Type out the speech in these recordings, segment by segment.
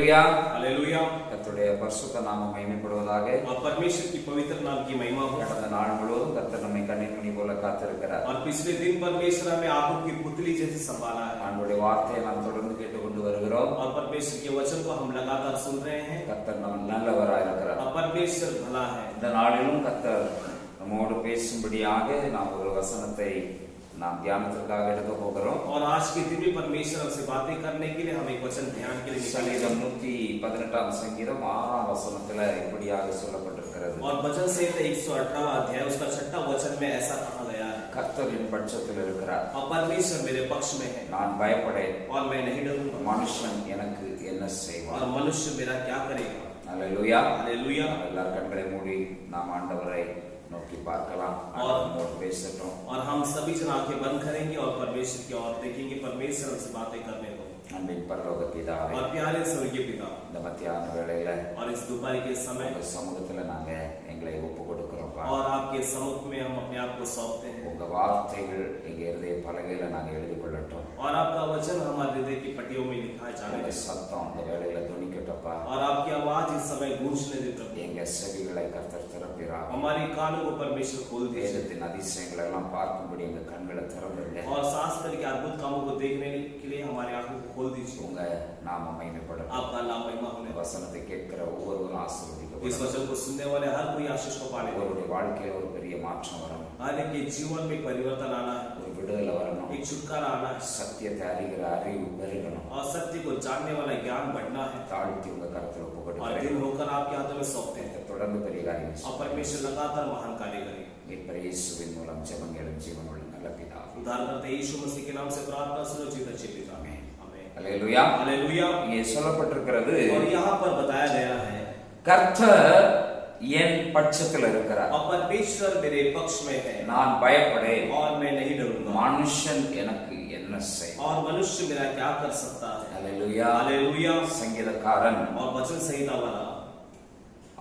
அல்லேலூயா. Hallelujah. கர்த்தருடைய பரிசுத்த நாமம் மகிமைப்படுவதாக. और परमेश्वर की पवित्र नाम की महिमा हो। கடந்த நாள் முழுவதும் கர்த்தர் நம்மை கண்ணின்மணி போல காத்திருக்கிறார். और पिछले दिन परमेश्वर हमें आंखों की पुतली जैसे संभाला है। ஆண்டவருடைய வார்த்தையை நாம் தொடர்ந்து கேட்டுக்கொண்டு வருகிறோம். और परमेश्वर के वचन को हम लगातार सुन रहे हैं। கர்த்தர் நம்ம நல்லவராய் இருக்கிறார். और परमेश्वर भला है। இந்த நாளிலும் கர்த்தர் நம்மோடு பேசும்படியாக நாம் ஒரு வசனத்தை நாம் தியானத்திற்காக எடுக்க போகிறோம். और आज के दिन भी परमेश्वर हमसे बातें करने के लिए हम एक वचन ध्यान के लिए சங்கீதம் 118 சங்கீதம் 6 வசனத்துல இப்படியாக சொல்லப்பட்டிருக்கிறது. और वचन संहिता 118 अध्याय उसका 6 वचन में ऐसा कहा गया है। கர்த்தர் என் பட்சத்தில் இருக்கிறார். और परमेश्वर मेरे पक्ष में है। நான் பயப்படேன். और मैं नहीं डरूंगा। மனுஷன் எனக்கு என்ன செய்வான்? और मनुष्य मेरा क्या करेगा? அல்லேலூயா. हालेलुया। எல்லாரும் கண்களை மூடி நாம் ஆண்டவரை நோக்கி பார்க்கலாம். ஆண்டவர் பேசட்டும். और हम सभी जन आंखें बंद करेंगे और परमेश्वर की ओर देखेंगे। परमेश्वर हमसे बातें करने को। அன்பின் பரலோக பிதாவே, और प्यारे स्वर्गीय पिता, இந்த மத்தியான வேளையில और इस दोपहर के समय உங்க சமூகத்துல நாங்க எங்களை ஒப்பு கொடுக்கிறோம். और आपके सम्मुख में हम अपने आप को सौंपते हैं। உங்க வார்த்தைகள் எங்க இருதய பலகையில நாங்க எழுதி கொள்ளட்டும். और आपका वचन हमारे हृदय की पट्टियों में लिखा जाए। உங்க சத்தம் இந்த வேளையில துணிக்கட்டப்பா. और आपकी आवाज इस समय गूंजने दे प्रभु। எங்க செவிகளை கர்த்தர் திறப்பிறார். हमारी कानों को परमेश्वर खोल दे। வேதத்தின் அதிசயங்களை எல்லாம் பார்க்கும்படி எங்க கண்களை திறந்துருங்க. और शास्त्र के अद्भुत कामों को देखने के लिए हमारी आंखों को खोल दीजिए। உங்க நாம மகிமைப்படட்டும். आपका नाम महिमा होने। வசனத்தை கேட்கிற ஒவ்வொருவரும் ஆசீர்வதிக்கப்படட்டும். इस वचन को सुनने वाले हर कोई आशीष को पाने। ஒவ்வொருடைய வாழ்க்கையில ஒரு பெரிய மாற்றம் வரணும். हर एक के जीवन में परिवर्तन आना है। ஒரு விடுதலை வரணும். एक छुटकारा आना है। சத்தியத்தை அறிகிற அறிவு பெருகணும். और सत्य को जानने वाला ज्ञान बढ़ना है। தாழ்த்தி உங்க கருத்துல ஒப்பு और கொடுக்கிறேன். दिन होकर आपके हाथों में सौंपते हैं। தொடர்ந்து பெரிய காரியம் और परमेश्वर लगातार महान कार्य करे। மீட்பர் இயேசுவின் மூலம் ஜெபங்களும் ஜீவனுள்ள நல்ல பிதாவே. उद्धार करते यीशु मसीह के नाम से प्रार्थना सुनो जीवित अच्छे पिता। आमीन। அல்லேலூயா. हालेलुया। இங்கே சொல்லப்பட்டிருக்கிறது, और यहाँ पर बताया गया है கர்த்தர் என் பட்சத்தில் இருக்கிறார். और परमेश्वर मेरे पक्ष में है। நான் பயப்படேன். और मैं नहीं डरूंगा। மனுஷன் எனக்கு என்ன செய்வான்? और मनुष्य मेरा क्या कर सकता है? அல்லேலூயா. हालेलुया। சங்கீதக்காரன் और वचन संहिता वाला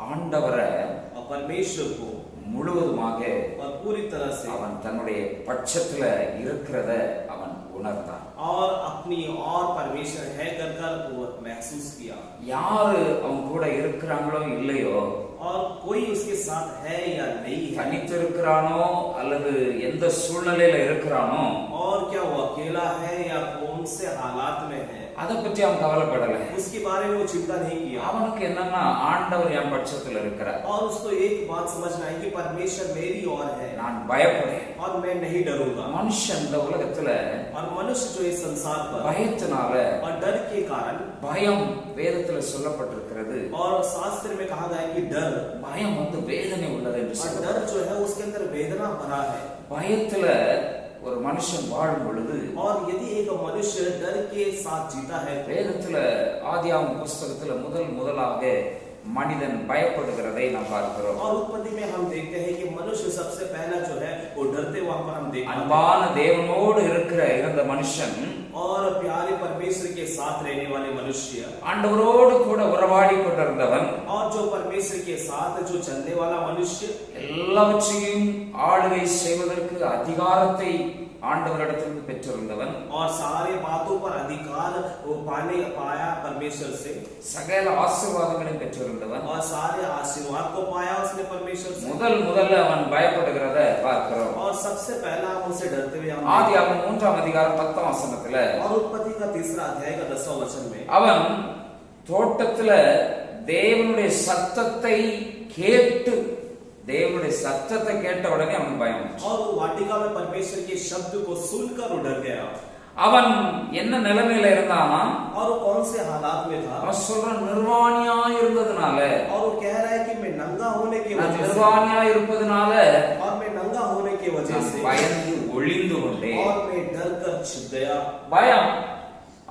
ஆண்டவரை और परमेश्वर को முழுவதுமாக और पूरी तरह से அவன் தன்னுடைய பட்சத்துல இருக்கிறத அவன் உணர்ந்தான். और अपनी और परमेश्वर है कर कर वो महसूस किया। யாரு அவன் கூட இருக்கிறாங்களோ இல்லையோ, और कोई उसके साथ है या नहीं है, தனித்து இருக்கிறானோ அல்லது எந்த சூழ்நிலையில இருக்கிறானோ, और क्या वो अकेला है या कौन से हालात में है, அதை பற்றி அவன் கவலைப்படல. उसके बारे में वो चिंता नहीं किया। அவனுக்கு என்னன்னா ஆண்டவர் என் பட்சத்துல இருக்கிறார். और उसको एक बात समझ में आई कि परमेश्वर मेरी ओर है। நான் பயப்படேன். और मैं नहीं डरूंगा। மனுஷன் இந்த உலகத்துல और मनुष्य जो इस संसार पर பயத்தினால, और डर के कारण, பயம் வேதத்துல சொல்லப்பட்டிருக்கிறது, और शास्त्र में कहा गया है कि डर, பயம் வந்து வேதனை உள்ளது என்று और சொல்லுது. डर जो है उसके अंदर वेदना भरा है। பயத்துல ஒரு மனுஷன் வாழும் பொழுது, और यदि एक मनुष्य डर के साथ जीता है, வேதத்துல ஆதியாகம புஸ்தகத்துல முதலாக மனிதன் பயப்படுகிறதை நாம் பார்க்கிறோம். और उत्पत्ति में हम देखते हैं कि मनुष्य सबसे पहला जो है वो डरते वहां पर हम देखते हैं। அன்பான தேவனோடு இருந்த மனுஷன், और प्यारे परमेश्वर के साथ रहने वाले मनुष्य, ஆண்டவரோடு கூட உறவாடி கொண்டிருந்தவன், और जो परमेश्वर के साथ जो चलने वाला मनुष्य, எல்லாவற்றையும் ஆளுகை செய்வதற்கு அதிகாரத்தை ஆண்டவரிடத்திலிருந்து பெற்றிருந்தவன், और सारे बातों पर अधिकार वो पाया परमेश्वर से, சகல ஆசீர்வாதங்களையும் பெற்றிருந்தவன், और सारे आशीर्वाद को पाया उसने परमेश्वर से। முதல்ல அவன் பயப்படுகிறத பார்க்கிறோம். और सबसे पहला हम उसे डरते हुए हम, ஆதியாகமம் 3ஆம் அதிகாரம் 10ஆம் வசனத்துல, और उत्पत्ति का 3 अध्याय का 10वां वचन में, அவன் தோட்டத்துல தேவனுடைய சத்தத்தை கேட்டு, தேவனுடைய சத்தத்தை கேட்ட உடனே அவனுக்கு பயம் வந்துச்சு. और वो वाटिका में परमेश्वर के शब्द को सुनकर वो डर गया। அவன் என்ன நிலைமையில இருந்தானா? और वो कौन से हालात में था? அவன் சொல்றான், நிர்வாணியா இருந்ததுனால, और वो कह रहा है कि मैं नंगा होने की वजह से, நிர்வாணியா இருப்பதனால और मैं नंगा होने की वजह से பயந்து ஒளிந்து கொண்டேன். और मैं डर कर छिप गया। பயம்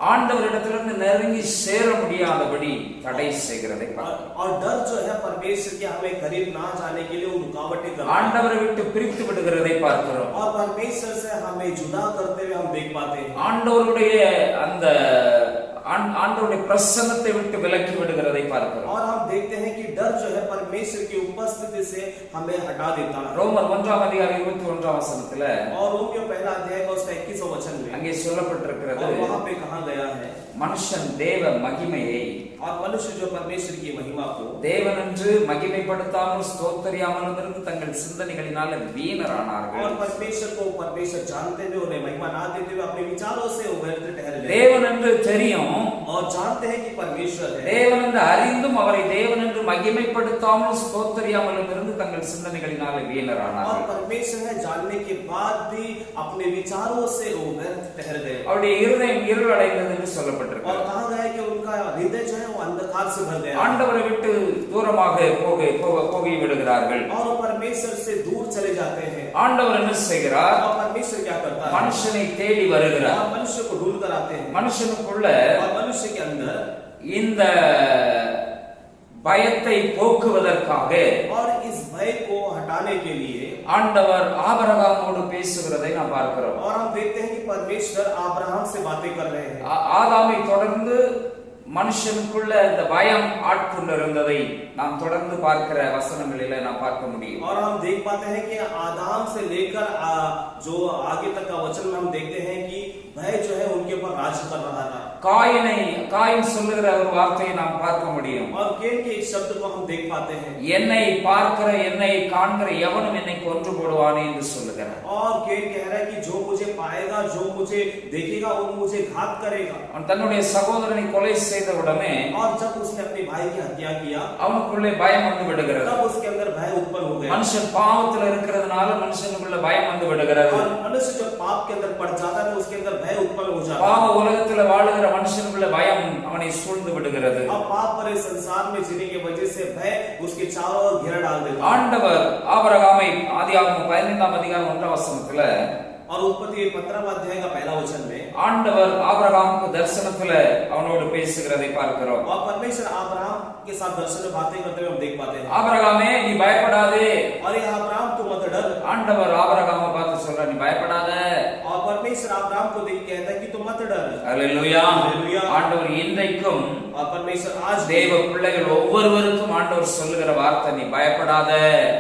ஆண்டவரிடத்திலிருந்து நெருங்கி சேர முடியாதபடி தடை செய்கிறதை பார்க்கிறோம். और डर जो है परमेश्वर के हमें करीब ना जाने के लिए वो रुकावटें करता है। ஆண்டவரை விட்டு பிரித்து விடுகிறதை பார்க்கிறோம். और परमेश्वर से हमें जुदा करते हुए हम देख पाते हैं। ஆண்டவருடைய அந்த ஆண்டவருடைய பிரசன்னத்தை விட்டு விலக்கி விடுகிறதை பார்க்கிறோம். और हम देखते हैं कि डर जो है परमेश्वर की उपस्थिति से हमें हटा देता है। ரோமர் 1ஆம் அதிகாரம் 21ஆம் வசனத்துல, और रोमियो 1 अध्याय का उसका 21वां वचन में, அங்கே அங்கே சொல்லப்பட்டிருக்கிறது और वहां पे कहा गया है மனுஷன் தேவ மகிமையை और मनुष्य जो परमेश्वर की महिमा को தேவனென்று மகிமைப்படுத்தாமல் ஸ்தோத்தரியாமல் இருந்து தங்கள் சிந்தனைகளினால வீணரானார்கள். और परमेश्वर को परमेश्वर जानते हुए उन्हें महिमा ना देते हुए अपने विचारों से वो व्यर्थ ठहर गए. தேவனென்று தெரியும், और जानते हैं कि परमेश्वर है, தேவனென்று அறிந்தும் அவரை தேவனென்று மகிமைப்படுத்தாமல் ஸ்தோத்தரியாமல் இருந்து தங்கள் சிந்தனைகளினால और வீணரானார்கள். परमेश्वर है जानने के बाद भी अपने विचारों से वो व्यर्थ ठहर गए. அவருடைய இருதயம் இருளடைந்தது என்று और சொல்லப்பட்டிருக்கிறது. कहा गया है कि उनका हृदय जो है वो अंधकार से भर गया. ஆண்டவரை விட்டு தூரமாக போகி விடுகிறார்கள். और परमेश्वर से दूर चले जाते हैं. ஆண்டவர் என்ன செய்கிறார்? और परमेश्वर क्या करता है? மனுஷனை தேடி வருகிறார். और मनुष्य को ढूंढ कर आते हैं. மனுஷனுக்குள்ள और मनुष्य के अंदर இந்த பயத்தை போக்குவதற்காக और इस भय को हटाने के लिए ஆண்டவர் ஆபிரகாமோடு பேசுகிறதை நாம் பார்க்கிறோம். और हम देखते हैं कि परमेश्वर अब्राहम से बातें कर रहे हैं. ஆதாமை தொடர்ந்து மனுஷனுக்குள்ள இந்த பயம் ஆட்கொண்டு இருந்ததை நாம் தொடர்ந்து பார்க்கிற வசனங்களில நாம் பார்க்க முடியும். और हम देख पाते हैं कि आदम से लेकर जो आगे तक का वचन में हम देखते हैं कि भय जो है उनके ऊपर राज कर रहा था. காயின் சொல்லுகிற ஒரு வார்த்தையை நாம் பார்க்க முடியும். और केन के एक शब्द को हम देख पाते हैं. என்னை பார்க்கிற என்னை காண்கிற எவனும் என்னை கொன்று போடுவானே என்று சொல்லுகிறார். और केन कह रहा है कि जो मुझे पाएगा, जो मुझे देखेगा, वो मुझे घात करेगा. அவன் தன்னுடைய சகோதரனை கொலை செய்த உடனே और जब उसने अपने भाई की हत्या किया அவனுக்குள்ளே பயம் வந்து விடுகிறது. तब उसके अंदर भय उत्पन्न हो गया. மனுஷன் பாவத்துல இருக்கிறதுனால மனுஷனுக்குள்ள பயம் வந்து விடுகிறது. और मनुष्य जब पाप के अंदर पड़ जाता है तो उसके अंदर भय उत्पन्न हो जाता है. பாவ உலகத்துல வாழுகிற மனுஷனுக்குள்ள பயம் அவனை சூழ்ந்து விடுகிறது. अब पाप भरे संसार में जीने की वजह से भय उसके चारों ओर घेरा डाल देता है. ஆண்டவர் ஆபிரகாமை ஆதியாகமம் 15ஆம் அதிகாரம் 1ஆம் வசனத்துல और उत्पत्ति 15वां अध्याय का पहला वचन में ஆண்டவர் ஆபிரகாமுக்கு தரிசனத்துல அவனோடு பேசுகிறதை பார்க்கிறோம். और परमेश्वर अब्राहम के साथ दर्शन में बातें करते हुए हम देख पाते हैं. ஆபிரகாமே நீ பயப்படாதே. और ये अब्राहम तू मत डर. ஆண்டவர் ஆபிரகாமை பார்த்து சொல்றார், நீ பயப்படாத. और परमेश्वर अब्राहम को देख कहता है कि तू मत डर. அல்லேலூயா. हालेलुया. ஆண்டவர் இன்றைக்கும் और परमेश्वर आज தேவ பிள்ளைகள் ஒவ்வொருவருக்கும் ஆண்டவர் சொல்லுகிற வார்த்தை, நீ பயப்படாத.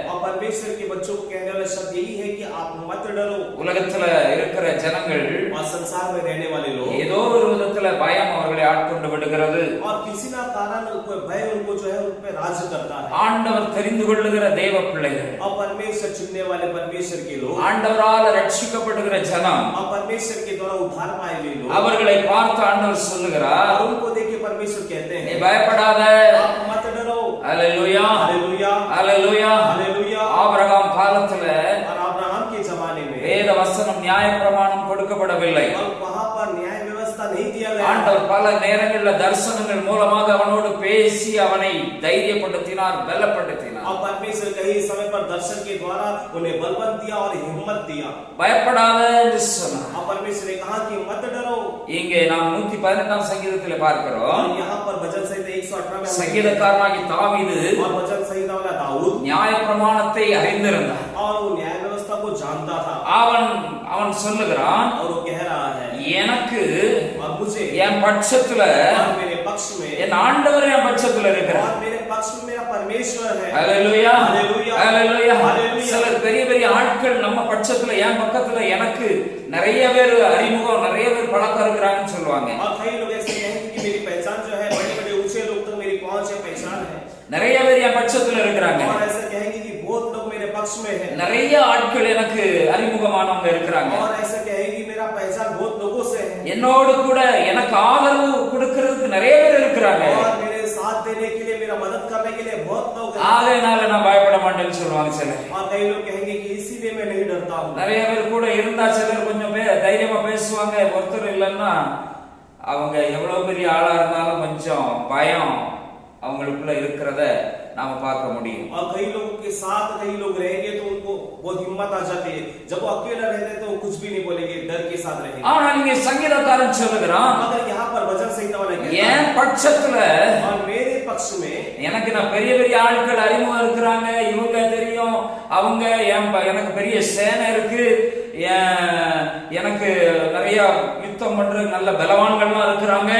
और परमेश्वर के बच्चों को कहने वाला शब्द यही है कि आप मत डरो. உலகத்துல இருக்கிற ஜனங்கள் और संसार में रहने वाले लोग ஏதோ ஒரு விதத்துல பயம் அவர்களை ஆட்கொண்டு விடுகிறது. और किसी ना कारण कोई भय उनको जो है उन पे राज करता है. ஆண்டவர் தெரிந்து கொள்ளுகிற தேவ பிள்ளைகள், और परमेश्वर चुनने वाले परमेश्वर के लोग, ஆண்டவரால ரட்சிக்கப்படுகிற ஜனம், और परमेश्वर के द्वारा उद्धार पाए हुए लोग, அவர்களை பார்த்து ஆண்டவர் சொல்லுகிறார், और उनको देख के परमेश्वर कहते நீ हैं பயப்படாத. आप मत डरो. அல்லேலூயா. हालेलुया. அல்லேலூயா. हालेलुया. ஆபிரகாம் காலத்துல और अब्राहम के जमाने में வேத வசனம் நியாயப்பிரமாணம் கொடுக்கப்படவில்லை. और वहां पर न्याय व्यवस्था नहीं दिया गया. ஆண்டவர் பல நேரங்களில் தரிசனங்கள் மூலமாக அவனோடு பேசி அவனை தைரியப்படுத்தினார், பலப்படுத்தினார். और परमेश्वर कई समय पर दर्शन के द्वारा उन्हें बलवंत दिया और हिम्मत दिया. பயப்படாத என்று சொன்னார். और परमेश्वर ने कहा कि मत डरो. இங்கே நாம் 118ஆம் சங்கீதத்தில் பார்க்கிறோம், और यहाँ पर भजन संहिता 118 में சங்கீதக்காரனாகி தாவீது और भजन संहिता वाला दाऊद நியாயப்பிரமாணத்தை அறிந்திருந்தார். और वो न्याय व्यवस्था को जानता था. அவன் சொல்லுகிறான், और वो कह रहा है எனக்கு और मुझे என் பட்சத்துல और मेरे पक्ष में என் ஆண்டவர் என் பட்சத்துல இருக்கிறார். और मेरे पक्ष में मेरा परमेश्वर है. அல்லேலூயா. हालेलुया. அல்லேலூயா. हालेलुया. சிலர் பெரிய பெரிய ஆட்கள் நம்ம பட்சத்துல என் பக்கத்துல எனக்கு நிறைய பேர் அறிமுகம், நிறைய பேர் பழக்கம் இருக்கிறாங்கன்னு சொல்லுவாங்க. और कई लोग ऐसे कहेंगे कि मेरी पहचान जो है बड़े बड़े ऊंचे लोग तक मेरी पहुंच है, पहचान है. நிறைய பேர் என் பட்சத்துல இருக்கிறாங்க. और ऐसा कहेंगे कि बहुत लोग मेरे पक्ष में है. நிறைய ஆட்கள் எனக்கு அறிமுகமானவங்க இருக்கிறாங்க. और ऐसा कहेगी मेरा पहचान बहुत लोगों से है. என்னோடு கூட எனக்கு ஆதரவு கொடுக்கிறதுக்கு நிறைய பேர் இருக்கிறாங்க. और मेरे साथ देने के लिए, मेरा मदद करने के लिए बहुत लोग हैं. ஆகையினால நான் பயப்பட மாட்டேன்னு சொல்லுவாங்க சிலர். और कई लोग कहेंगे कि इसीलिए मैं नहीं डरता हूँ. நிறைய பேர் கூட இருந்தா சிலர் கொஞ்சம் தைரியமா பேசுவாங்க. ஒருத்தர் இல்லைன்னா அவங்க எவ்வளவு பெரிய ஆளா இருந்தாலும் கொஞ்சம் பயம் அவங்களுக்குள்ள இருக்கிறத நாம பார்க்க முடியும். और कई लोगों के साथ कई लोग रहेंगे तो उनको बहुत हिम्मत आ जाती है. जब वो अकेला रहते हैं तो वो कुछ भी नहीं बोलेंगे, डर के साथ रहेंगे. ஆனா நீங்க சங்கீதக்காரன் சொல்லுகிறான், मगर यहाँ पर भजन संहिता वाला कहता है, என் பட்சத்துல और मेरे पक्ष में எனக்கு நான் பெரிய பெரிய ஆட்கள் அறிமுகம் இருக்கிறாங்க, இவங்க தெரியும், அவங்க எனக்கு பெரிய சேனை இருக்கு, எனக்கு நிறைய யுத்தம் பண்ற நல்ல பலவான்கள்லாம் இருக்கிறாங்க,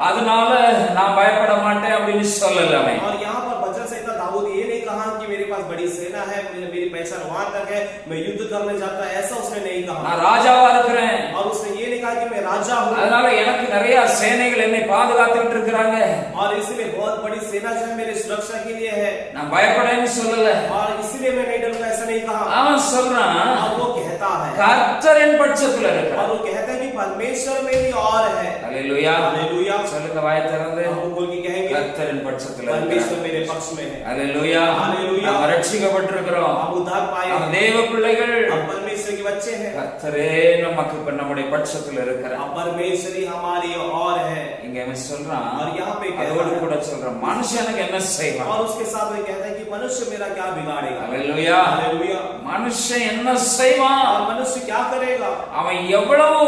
அதனால நான் பயப்பட மாட்டேன் அப்படின்னு சொல்லல. और यहाँ पर भजन संहिता दाऊद ये नहीं कहा कि मेरे पास बड़ी सेना है, मेरी पहचान वहां तक है, मैं युद्ध करने जाता, ऐसा उसने नहीं कहा. நான் ராஜாவா இருக்கிறேன், और उसने ये नहीं कहा कि मैं राजा हूँ அதனால எனக்கு நிறைய சேனைகள் என்னை பாதுகாத்துட்டு இருக்காங்க और इसलिए बहुत बड़ी सेना जो है मेरी सुरक्षा के लिए है நான் பயப்படேன்னு சொல்லல और इसलिए मैं नहीं डरूंगा ऐसा नहीं कहा அவன் சொல்றான் और वो कहता है கர்த்தர் என் பட்சத்துல இருக்கிறார் और वो कहता है कि परमेश्वर मेरी और है ஹalleluya हालेलुया சொல்லுங்க வாயை திறந்து हम बोल के कहेंगे கர்த்தர் என் பட்சத்துல परमेश्वर இருக்கிறார் मेरे पक्ष में है ஹalleluya हालेलुया நாம் ரட்சிக்கப்பட்டிருக்கிறோம் हम उद्धार पाए நாம் தேவ பிள்ளைகள் हम परमेश्वर के बच्चे हैं கர்த்தரே நமக்கு இப்ப நம்முடைய பட்சத்துல இருக்கிறார் अब परमेश्वर ही हमारी और है இங்க அவன் சொல்றான் और यहाँ पे कहता அதோடு है கூட சொல்றான் மனுஷனுக்கு என்ன செய்வான் और उसके साथ में कहता है कि मनुष्य मेरा क्या बिगाड़ेगा ஹalleluya हालेलुया மனுஷன் என்ன செய்வான் और मनुष्य क्या करेगा அவன் எவ்வளவு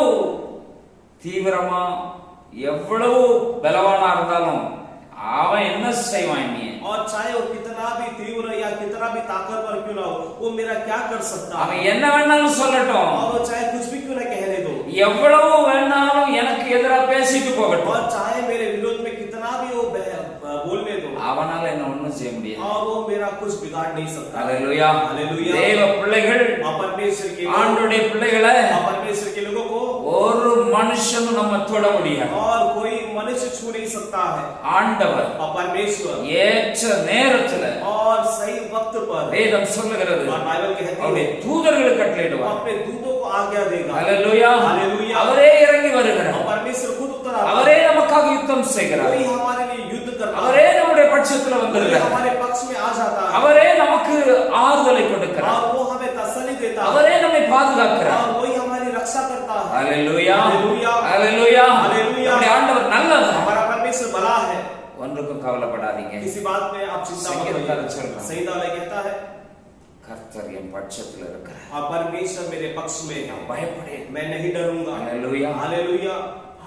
தீவிரமா எவ்வளவு பலவானா இருந்தாலும் அவன் என்ன செய்வான் நீ और चाहे वो कितना भी तीव्र या कितना भी ताकतवर क्यों ना हो वो मेरा क्या कर सकता அவன் है என்ன வேணாலும் சொல்லட்டும் और वो चाहे कुछ भी क्यों ना कहने दो எவ்வளவு வேணாலும் எனக்கு எதிரா பேசிட்டு போகட்டும் और चाहे मेरे विरोध में कितना भी वो बोलने दो அவனால என்ன ஒண்ணும் செய்ய முடியாது और वो मेरा कुछ बिगाड़ नहीं सकता ஹalleluya हालेलुया தேவ பிள்ளைகள் और परमेश्वर के ஆண்டவருடைய பிள்ளைகளை और परमेश्वर के लोगों को ஒரு மனுஷனும் நம்ம தொட முடியாது और कोई मनुष्य छू नहीं सकता है ஆண்டவர் और परमेश्वर ஏற்ற நேரத்துல और सही वक्त पर வேதம் சொல்லுகிறது और बाइबल कहती அவருடைய है தூதர்களுக்கு वो கட்டளையிடுவார் अपने दूतों को आज्ञा देगा ஹalleluya हालेलुया அவரே இறங்கி வருகிறார் और परमेश्वर खुद उतर आता அவரே நமக்காக யுத்தம் है செய்கிறார் कोई हमारे लिए युद्ध करता है அவரே நம்முடைய பட்சத்துல कोई வந்திருக்கிறார் हमारे पक्ष में आ जाता है அவரே நமக்கு ஆறுதலை கொடுக்கிறார் और वो हमें तसल्ली देता है அவரே நம்மை பாதுகாக்கிறார் और वही हमारी रक्षा करता है ஹalleluya हालेलुया ஹalleluya हालेलुया நம்முடைய ஆண்டவர் நல்லவர் हमारा परमेश्वर भला है ஒன்றுக்கும் கவலைப்படாதீங்க किसी बात में आप चिंता मत संगीतकार करिए चल रहा है। संहिता में कहता है கர்த்தர் என் பட்சத்துல இருக்கிறார் और परमेश्वर मेरे पक्ष में है பயப்படேன் मैं नहीं डरूंगा ஹalleluya हालेलुया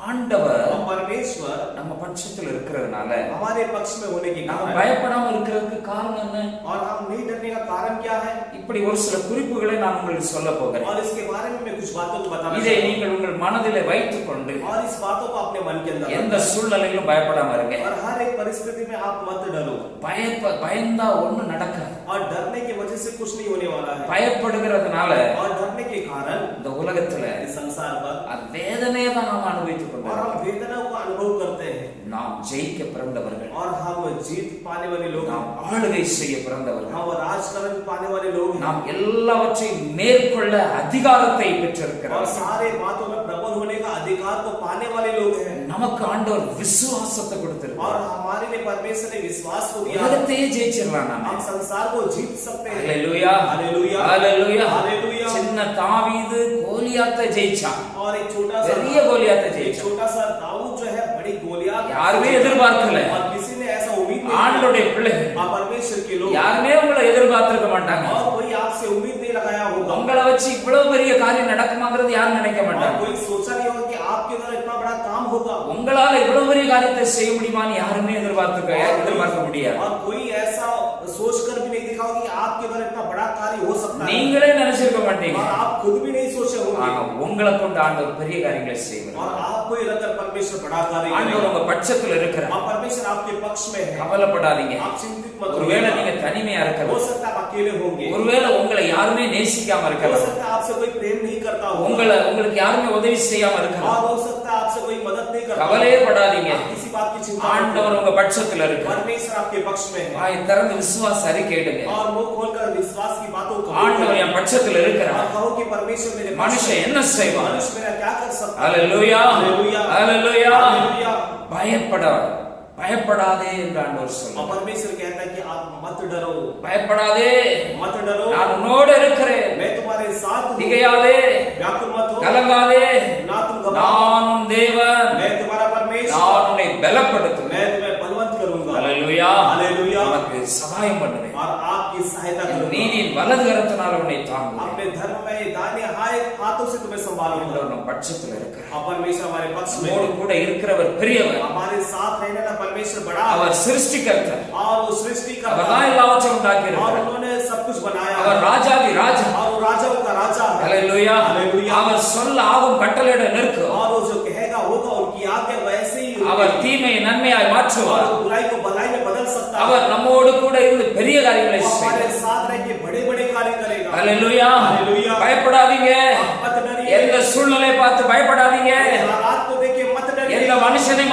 ஆண்டவர் और परमेश्वर நம்ம பட்சத்துல இருக்கிறதுனால हमारे पक्ष में होने के நம்ம कारण பயப்படாம இருக்கிறதுக்கு காரணம் என்ன और हम नहीं डरने का कारण क्या है இப்படி ஒரு சில குறிப்புகளை நான் உங்களுக்கு சொல்ல போகிறேன் और इसके बारे में मैं कुछ बातों को बताना இதை चाहता நீங்கள் உங்கள் மனதிலே வைத்துக் கொண்டு हूं और इस बातों को अपने मन के अंदर எந்த சூழ்நிலையிலும் பயப்படாம இருங்க और हर एक परिस्थिति में आप मत डरो பயந்தா ஒண்ணும் நடக்காது और डरने की वजह से कुछ नहीं होने वाला है பயப்படுகிறதுனால और डरने के कारण இந்த உலகத்துல इस संसार पर அது வேதனையை தான் நாம் அனுபவித்துக் और கொண்டோம் हम वेदनाओं का अनुभव करते हैं நாம் ஜெயிக்க பிறந்தவர்கள் और हम जीत पाने वाले लोग நாம் हैं ஆளுகை செய்ய பிறந்தவர்கள் हम राजकरण पाने वाले लोग हैं நாம் எல்லாவற்றையும் மேற்கொள்ள அதிகாரத்தை और பெற்றிருக்கிறோம் सारे बातों में प्रबल होने का अधिकार को पाने वाले लोग हैं நமக்கு ஆண்டவர் விசுவாசத்தை கொடுத்திருக்கிறார் और हमारे लिए परमेश्वर ने विश्वास को दिया है உலகத்தையே ஜெயிச்சிடலாம் நாம हम संसार को जीत सकते हैं ஹalleluya हालेलुया ஹalleluya हालेलुया சின்ன தாவீது கோலியாத்தை ஜெயிச்சான் और एक छोटा सा பெரிய கோலியாத்தை एक ஜெயிச்சான் छोटा सा दाऊद जो है बड़ी गोलियात யாருமே எதிர்பார்க்கல और किसी ने ऐसा उम्मीद नहीं ஆண்டவருடைய பிள்ளைகள் किया परमेश्वर के लोग யாருமே உங்களை எதிர்பார்த்திருக்க மாட்டாங்க और कोई आपसे उम्मीद नहीं लगाया होगा உங்களை வச்சு இவ்வளவு பெரிய காரியம் நடக்குமாங்கிறது யாரும் நினைக்க और மாட்டாங்க कोई सोचा नहीं होगा कि आपके द्वारा इतना बड़ा काम होगा உங்களால இவ்வளவு பெரிய காரியத்தை செய்ய முடியுமான்னு யாருமே எதிர்பார்க்க முடியாது और कोई ऐसा सोचकर भी नहीं देखा होगा कि आपके द्वारा इतना बड़ा कार्य हो सकता है நீங்களே நினைச்சிருக்க மாட்டீங்க और आप खुद भी नहीं सोचे होंगे ஆனா உங்களை கொண்டு ஆண்டவர் பெரிய காரியங்களை செய்வார் और आपको ही रखकर परमेश्वर बड़ा कार्य ஆண்டவர் करेगा உங்க பட்சத்துல இருக்கிறார் और परमेश्वर आपके पक्ष में है கவலைப்படாதீங்க आप चिंतित मत ஒருவேளை होइए நீங்க தனிமையா हो இருக்கலாம் सकता है आप अकेले होंगे ஒருவேளை உங்களை யாருமே நேசிக்காம हो இருக்கலாம் सकता है आपसे कोई प्रेम नहीं करता होगा உங்களுக்கு யாருமே உதவி செய்யாம இருக்கலாம் और हो सकता है आपसे कोई मदद नहीं करता கவலையே படாதீங்க आप किसी बात की चिंता मत ஆண்டவர் உங்க பட்சத்துல करो இருக்கிறார் परमेश्वर आपके पक्ष में है வாய் திறந்து விசுவாச அறிக்கையிடுங்க और मुंह खोलकर विश्वास की बातों को ஆண்டவர் என் பட்சத்துல और இருக்கிறார் कहो कि परमेश्वर मेरे पक्ष में மனுஷன் என்ன है। செய்வான் मनुष्य मेरा क्या कर सकता है ஹalleluya हालेलुया ஹalleluya हालेलुया பயப்படாதே என்று ஆண்டவர் और சொல்றார் परमेश्वर कहता है कि आप मत डरो பயப்படாதே मत डरो நான் உன்னோடு இருக்கிறேன் मैं तुम्हारे साथ हूँ திகையாதே व्याकुल मत हो கலங்காதே ना तुम घबराओ நான் உன் தேவன் मैं तुम्हारा परमेश्वर நான் உன்னை பலப்படுத்துவேன் मैं तुम्हें बलवंत करूंगा ஹalleluya हालेलुया உனக்கு சகாயம் பண்ணுவேன் और आपकी सहायता என் करूंगा நீதியின் வலது கரத்தினால் உன்னை தாங்குவேன் अपने धर्म में दाहिने हाथों से तुम्हें संभालूंगा ஆண்டவர் நம் பட்சத்தில் இருக்கிறார் और परमेश्वर हमारे पक्ष में நம்மோடு கூட இருக்கிறவர் பெரியவர் हमारे साथ रहने वाला परमेश्वर बड़ा है அவர் சிருஷ்டிகர்த்தர் और वो सृष्टि का அவர் தான் எல்லாவற்றையும் உண்டாக்கி और இருக்கிறார் उन्होंने सब कुछ बनाया அவர் ராஜாதி ராஜா और वो राजाओं का राजा है ஹalleluya हालेलुया அவர் சொல்ல ஆகும் கட்டளையிட நிற்கும் और वो जो कहेगा होगा उनकी आज्ञा वैसे ही होगी। அவர் தீமையை நன்மையாய் और மாற்றுவார் वो बुराई को भलाई में बदल सकता है அவர் நம்மோடு கூட இருந்து பெரிய காரியங்களை वो हमारे செய்வார் साथ रह के बड़े बड़े कार्य करेगा ஹalleluya हालेलुया பயப்படாதீங்க मत डरिए எந்த சூழ்நிலையை பார்த்து பயப்படாதீங்க हालात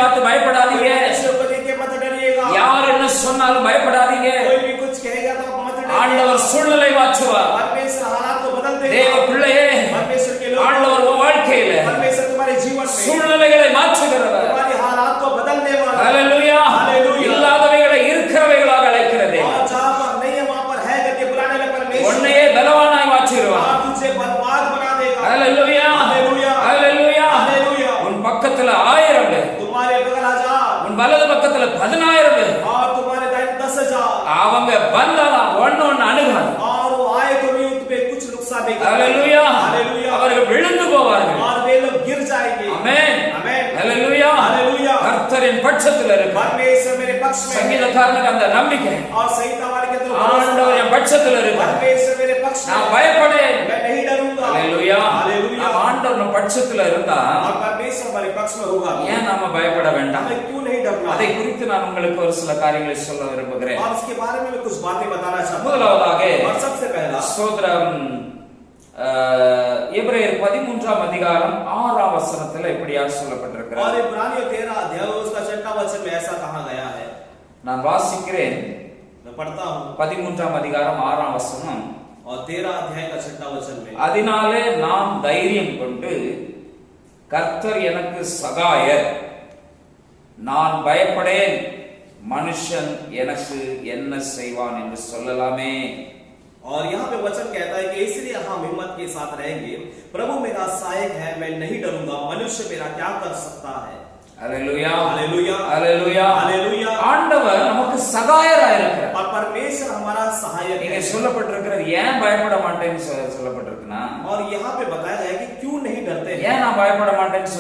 பார்த்து பயப்படாதீங்க. मनुष्यों को देख के मत डरिएगा. யார் என்ன சொன்னாலும் பயப்படாதீங்க. कोई भी कुछ कहेगा तो मत डरिएगा. ஆண்டவர் சூழ்நிலை மாற்றுவார். परमेश्वर हालात को बदल देगा. தேவ பிள்ளையே, परमेश्वर के लोग, ஆண்டவர் உன் வாழ்க்கையில परमेश्वर तुम्हारे जीवन में சூழ்நிலைகளை மாற்றுகிறவர். तुम्हारी हालात को बदलने वाला. ஹalleluya. हालेलुया. இல்லாதவைகளை இருக்கிறவைகளாக அழைக்கிறதே. और जहां पर नहीं है वहां पर है करके बुलाने वाला परमेश्वर உன்னையே பலவானாய் மாற்றிடுவார். और तुझे बर्बाद बना देगा. ஹalleluya. हालेलुया. ஹalleluya. हालेलुया. உன் பக்கத்துல 1000 பேர், तुम्हारे बगल 1000 உன் வலது பக்கத்துல 10000 பேர், और तुम्हारे दाएं 10,000 அவங்க வந்தாலும் ஒண்ணு அணுகாது. और वो आए तो भी उन पे कुछ नुकसान नहीं करेगा. ஹalleluya. हालेलुया. அவர்கள் விழுந்து போவார்கள். और वे लोग गिर जाएंगे. ஆமென். आमेन. ஹalleluya. हालेलुया. கர்த்தரின் பட்சத்துல இருக்கு. परमेश्वर मेरे पक्ष में है. சங்கீதக்காரனுக்கு அந்த நம்பிக்கை, और संहिता वाले के अंदर ஆண்டவர் என் பட்சத்துல இருக்கு, परमेश्वर मेरे पक्ष में நான் है. பயப்படேன். मैं नहीं डरूंगा. ஹalleluya. हालेलुया. நம்ம ஆண்டவர் நம்ம பட்சத்துல இருந்தா और परमेश्वर हमारे पक्ष में होगा. ஏன் நாம பயப்பட வேண்டாம்? हमें क्यों नहीं डरना? அதை குறித்து நான் உங்களுக்கு ஒரு சில காரியங்களை சொல்ல விரும்புகிறேன். और इसके बारे में मैं कुछ बातें बताना चाहता हूं. முதலாவதாக और सबसे पहला ஸ்தோத்திரம், எபிரேயர் 13ஆம் அதிகாரம் 6ஆம் வசனத்துல இப்படியா சொல்லப்பட்டிருக்கிறது. और इब्रानियों 13 अध्याय उसका 6वां वचन में ऐसा कहा गया है. நான் வாசிக்கிறேன். मैं पढ़ता हूं. 13ஆம் அதிகாரம் 6ஆம் வசனம். और 13 अध्याय का 6वां वचन में, அதனாலே நாம் தைரியம் கொண்டு கர்த்தர் எனக்கு சகாயர், நான் பயப்படேன், மனுஷன் எனக்கு என்ன செய்வான் என்று சொல்லலாமே. और यहाँ पे वचन कहता है कि इसलिए हम हिम्मत के साथ रहेंगे, प्रभु मेरा सहायक है, मैं नहीं डरूंगा, मनुष्य मेरा क्या कर सकता है. ஹalleluya. हालेलुया. ஹalleluya. हालेलुया. ஆண்டவர் நமக்கு சகாயராய் இருக்கிறார். और परमेश्वर हमारा सहायक இங்க है. சொல்லப்பட்டிருக்கிறது ஏன் பயப்பட மாட்டேன்னு சொல்லப்பட்டிருக்குன்னா, और यहाँ पे बताया गया है कि क्यों नहीं डरते हैं. ஏன் நான் பயப்பட மாட்டேன்னு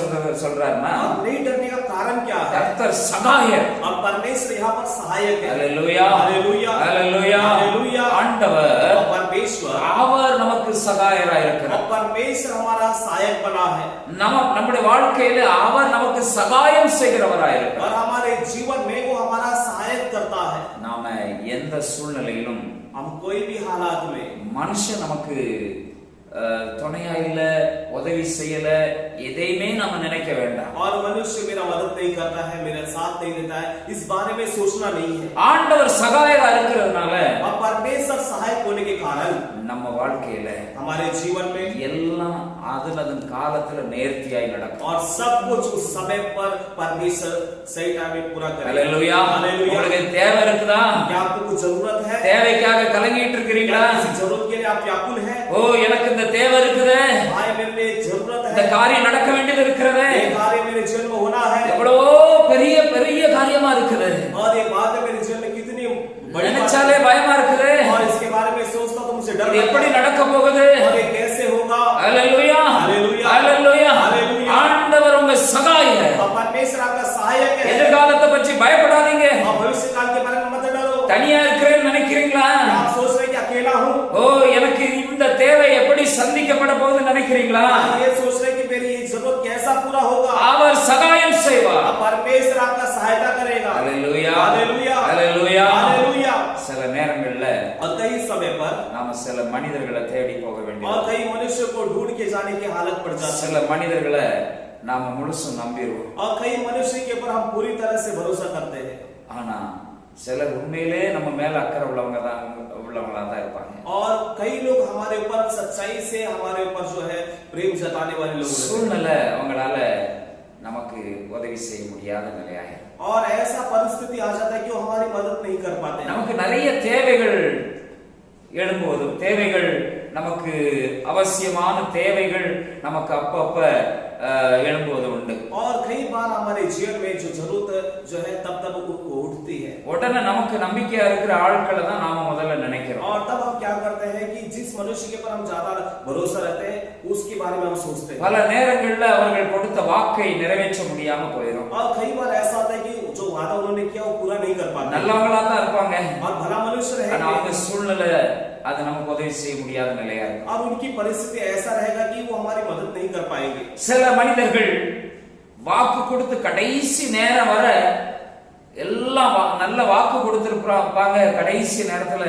சொல்றாருன்னா, और नहीं डरने का कारण क्या है. கர்த்தர் சகாயர். और परमेश्वर यहाँ पर सहायक है. ஹalleluya. हालेलुया. ஹalleluya. हालेलुया. ஆண்டவர் और परमेश्वर, அவர் நமக்கு சகாயராய் இருக்கிறார். और परमेश्वर हमारा सहायक बना है. நம்முடைய வாழ்க்கையில அவர் நமக்கு சகாயம் செய்கிறவராய் இருக்கிறார். और हमारे जीवन में वो हमारा सहायक करता है. நாம எந்த சூழ்நிலையிலும் हम कोई भी हालात में மனுஷன் நமக்கு துணையா இல்ல, உதவி செய்யல, எதையுமே நாம நினைக்க வேண்டாம். और मनुष्य मेरा मदद नहीं करता है, मेरा साथ नहीं देता है, इस बारे में सोचना नहीं है. ஆண்டவர் சகாயரா இருக்கிறதுனால और परमेश्वर सहायक होने के कारण நம்ம வாழ்க்கையில हमारे जीवन में எல்லாம் அதன் காலத்துல நேர்த்தியாய் நடக்கும். और सब कुछ उस समय पर परमेश्वर सही टाइम में पूरा करेगा. ஹalleluya. हालेलुया. உங்களுக்கு தேவை இருக்குதா? क्या आपको कुछ जरूरत है? தேவைக்காக கலங்கிட்டு இருக்கிறீங்களா? किसी जरूरत के लिए आप व्याकुल हैं? ஓ, எனக்கு இந்த தேவை இருக்குது, भाई मेरे लिए जरूरत இந்த है, காரியம் நடக்க வேண்டியது இருக்கிறது, ये कार्य मेरे जीवन में होना है, எவ்வளவோ பெரிய பெரிய காரியமா இருக்குது, और ये बात मेरे जीवन में कितनी बड़ी बात நினைச்சாலே है, பயமா இருக்குது, और इसके बारे में सोचता तो मुझे डर இது எப்படி लगता है, நடக்க போகுது? और ये कैसे होगा. ஹalleluya. हालेलुया. ஹalleluya. हालेलुया. ஆண்டவர் உங்க சகாயர். और परमेश्वर आपका सहायक है. எதிர்காலத்தை பற்றி பயப்படாதீங்க. और भविष्य काल के बारे में मत डरो. தனியா இருக்கிறேன்னு நினைக்கிறீங்களா? आप सोच रहे हैं कि अकेला हूँ. ஓ, எனக்கு இந்த தேவை எப்படி சந்திக்கப்பட போகுதுன்னு நினைக்கிறீங்களா? ये सोच रहे हैं कि मेरी ये जरूरत कैसा पूरा होगा. அவர் சகாயம் செய்வார். और परमेश्वर आपका सहायता करेगा. ஹalleluya. हालेलुया. ஹalleluya. हालेलुया. சில நேரங்கள்ல और कई समय पर நாம சில மனிதர்களை தேடி போக और வேண்டியது, कई मनुष्य को ढूंढ के जाने की हालत पड़ जाती சில मனிதர்களை நாம முழுசும் நம்பிடுவோம். है. और कई मनुष्य के ऊपर हम पूरी तरह से भरोसा करते हैं. ஆனா சிலர் உண்மையிலே நம்ம மேல அக்கறை உள்ளவங்களா தான் இருப்பாங்க. और कई लोग हमारे ऊपर सच्चाई से हमारे ऊपर जो है प्रेम जताने वाले लोग होते हैं. சூழ்நிலை அவங்களால நமக்கு உதவி செய்ய முடியாத நிலையாயிரும். और ऐसा परिस्थिति आ जाता है कि वो हमारी मदद नहीं कर पाते हैं. நமக்கு நிறைய தேவைகள் எழும்போது, தேவைகள் நமக்கு அவசியமான தேவைகள் நமக்கு அப்பப்ப எழும்போது உண்டு. और कई बार हमारे जीवन में जो जरूरत जो है तब तब उठती है. உடனே நமக்கு நம்பிக்கையா இருக்கிற ஆட்களை தான் நாம முதல்ல நினைக்கிறோம். और तब हम क्या करते हैं कि जिस मनुष्य के ऊपर हम ज्यादा भरोसा रहते हैं उसके बारे में हम सोचते हैं. பல நேரங்கள்ல அவர்கள் கொடுத்த வாக்கை நிறைவேற்ற முடியாம போயிடும். और कई बार ऐसा होता है कि जो वादा उन्होंने किया वो पूरा नहीं कर पाते. நல்லவங்களா தான் இருப்பாங்க, और भला मनुष्य ஆனா रहेंगे அவங்க சூழ்நிலை அது நமக்கு உதவி செய்ய முடியாத நிலையா இருக்கும். और उनकी परिस्थिति ऐसा रहेगा कि वो हमारी मदद नहीं कर पाएंगे. சில மனிதர்கள் வாக்கு கொடுத்து கடைசி நேரம் வர எல்லாம் நல்ல வாக்கு கொடுத்திருப்பாங்க, கடைசி நேரத்துல